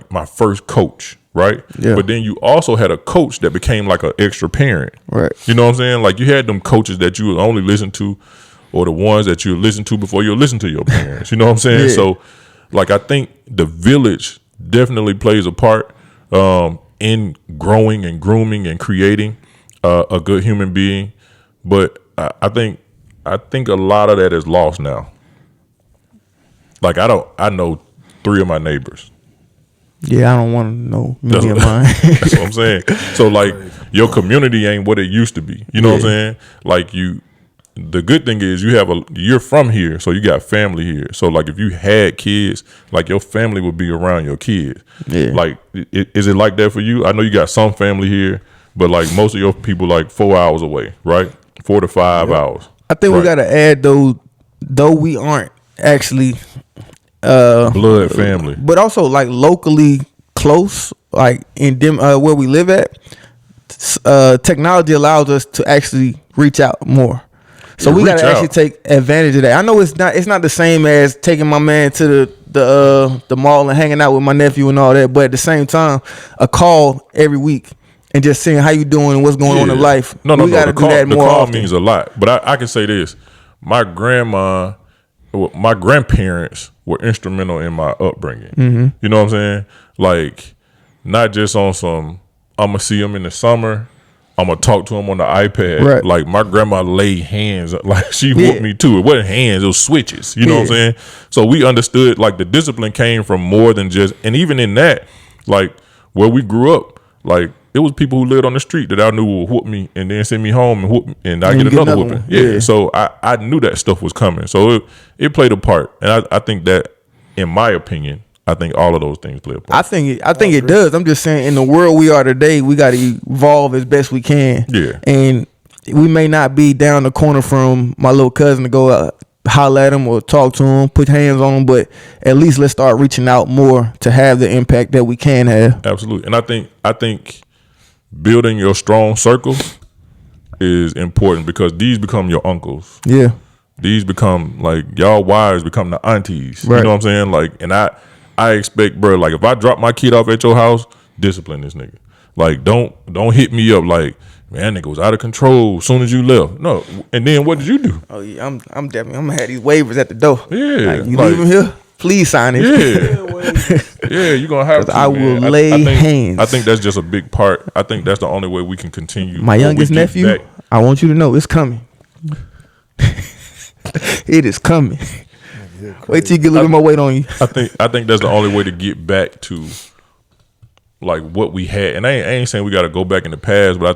Speaker 3: my first coach, right?
Speaker 2: Yeah.
Speaker 3: But then you also had a coach that became like an extra parent.
Speaker 2: Right.
Speaker 3: You know what I'm saying? Like, you had them coaches that you would only listen to, or the ones that you listen to before you listen to your parents. You know what I'm saying?
Speaker 2: Yeah.
Speaker 3: So, like, I think the village definitely plays a part in growing and grooming and creating a good human being. But I think a lot of that is lost now. Like, I know 3 of my neighbors.
Speaker 2: Yeah, I don't want to know many of mine.
Speaker 3: That's what I'm saying. So, like, your community ain't what it used to be. You know what I'm saying? Like, the good thing is you're from here, so you got family here. So, like, if you had kids, like, your family would be around your kids.
Speaker 2: Yeah.
Speaker 3: Like, is it like that for you? I know you got some family here, but, like, most of your people, like, 4 hours away, right? 4 to 5 hours.
Speaker 2: I think we got to add, though we aren't actually
Speaker 3: blood family,
Speaker 2: but also like locally close, like in them where we live at, technology allows us to actually reach out more. So we gotta actually take advantage of that. I know it's not the same as taking my man to the mall and hanging out with my nephew and all that, but at the same time, a call every week and just seeing how you doing and what's going on in life.
Speaker 3: No.
Speaker 2: We gotta do that more often.
Speaker 3: The call means a lot, but I can say this: my grandparents were instrumental in my upbringing.
Speaker 2: Mm-hmm.
Speaker 3: You know what I'm saying? Like, not just on some, I'm going to see them in the summer, I'm going to talk to them on the iPad.
Speaker 2: Right.
Speaker 3: Like, my grandma laid hands, like, she whooped me too. It wasn't hands, it was switches. You know what I'm saying? So we understood, like, the discipline came from more than just, and even in that, like, where we grew up, like, it was people who lived on the street that I knew would whoop me and then send me home and whoop me, and I get another whooping. Yeah. So I knew that stuff was coming. So it played a part. And I think that, in my opinion, I think all of those things play a part.
Speaker 2: I think it does. I'm just saying, in the world we are today, we got to evolve as best we can.
Speaker 3: Yeah.
Speaker 2: And we may not be down the corner from my little cousin to go holler at him or talk to him, put hands on him, but at least let's start reaching out more to have the impact that we can have.
Speaker 3: Absolutely. And I think building your strong circle is important, because these become your uncles.
Speaker 2: Yeah.
Speaker 3: These become, like, y'all wives become the aunties.
Speaker 2: Right.
Speaker 3: You know what I'm saying? Like, and I expect, bro, like, if I drop my kid off at your house, discipline this nigga. Like, don't hit me up like, man, nigga was out of control as soon as you left. No. And then what did you do?
Speaker 2: Oh yeah, I'm definitely, I'm gonna have these waivers at the door.
Speaker 3: Yeah.
Speaker 2: Like, you leave them here, please sign it.
Speaker 3: Yeah. Yeah, you're gonna have to.
Speaker 2: I will lay hands.
Speaker 3: I think that's just a big part. I think that's the only way we can continue.
Speaker 2: My youngest nephew, I want you to know it's coming. It is coming. Wait till you get a little more weight on you.
Speaker 3: I think that's the only way to get back to, like, what we had. And I ain't saying we got to go back in the past, but I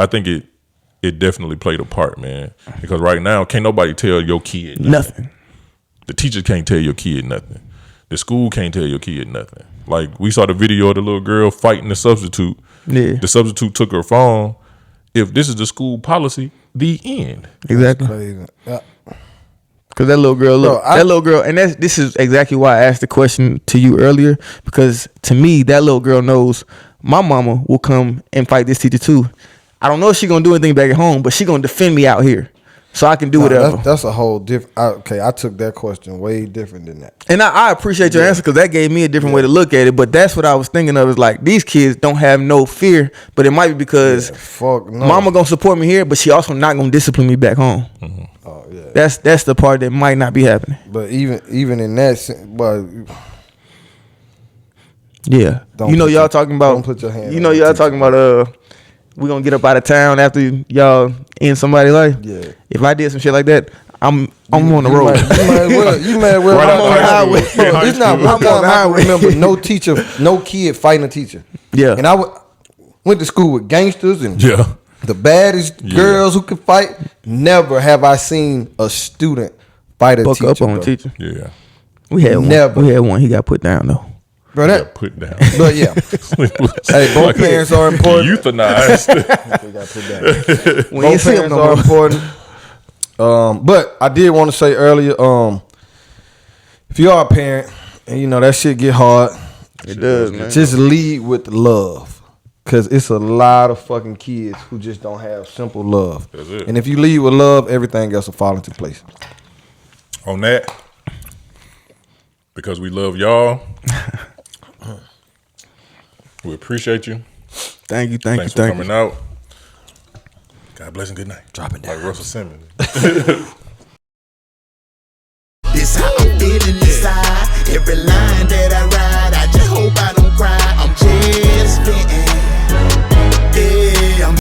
Speaker 3: think it definitely played a part, man. Because right now, can't nobody tell your kid nothing. The teachers can't tell your kid nothing. The school can't tell your kid nothing. Like, we saw the video of the little girl fighting the substitute.
Speaker 2: Yeah.
Speaker 3: The substitute took her phone. If this is the school policy, the end.
Speaker 2: Exactly. Because that little girl, and this is exactly why I asked the question to you earlier, because to me, that little girl knows my mama will come and fight this teacher too. I don't know if she's going to do anything back at home, but she's going to defend me out here. So I can do whatever.
Speaker 1: That's a whole different. Okay, I took that question way different than that.
Speaker 2: And I appreciate your answer because that gave me a different way to look at it. But that's what I was thinking of is like these kids don't have no fear, but it might be because mama gonna support me here, but she also not gonna discipline me back home.
Speaker 3: Mm-hmm.
Speaker 1: Oh yeah,
Speaker 2: that's the part that might not be happening.
Speaker 1: But even in that sense, but
Speaker 2: yeah, y'all talking about.
Speaker 1: Don't put your hand.
Speaker 2: Y'all talking about we gonna get up out of town after y'all end somebody's life.
Speaker 1: Yeah.
Speaker 2: If I did some shit like that, I'm on the road.
Speaker 1: You might well.
Speaker 3: Right
Speaker 2: I'm on the highway.
Speaker 1: It's not one time I can remember no kid fighting a teacher.
Speaker 2: Yeah.
Speaker 1: And I went to school with gangsters and the baddest girls who could fight. Never have I seen a student fight a teacher.
Speaker 2: Up on a teacher.
Speaker 3: Yeah.
Speaker 2: We had
Speaker 1: Never.
Speaker 2: one. We had one. He got put down though.
Speaker 1: Bro, that
Speaker 3: Put down.
Speaker 1: But yeah. Hey, both parents are important.
Speaker 3: Euthanized.
Speaker 1: Both parents are important. But I did want to say earlier, if you are a parent and that shit get hard,
Speaker 2: It does, man.
Speaker 1: just lead with love. Cause it's a lot of fucking kids who just don't have simple love.
Speaker 3: That's it.
Speaker 1: And if you lead with love, everything else will fall into place.
Speaker 3: On that, because we love y'all, we appreciate you.
Speaker 2: Thank you.
Speaker 3: Thanks for coming out. God bless and good night.
Speaker 1: Dropping Dymes.
Speaker 3: Like Russell Simmons.
Speaker 4: This how I'm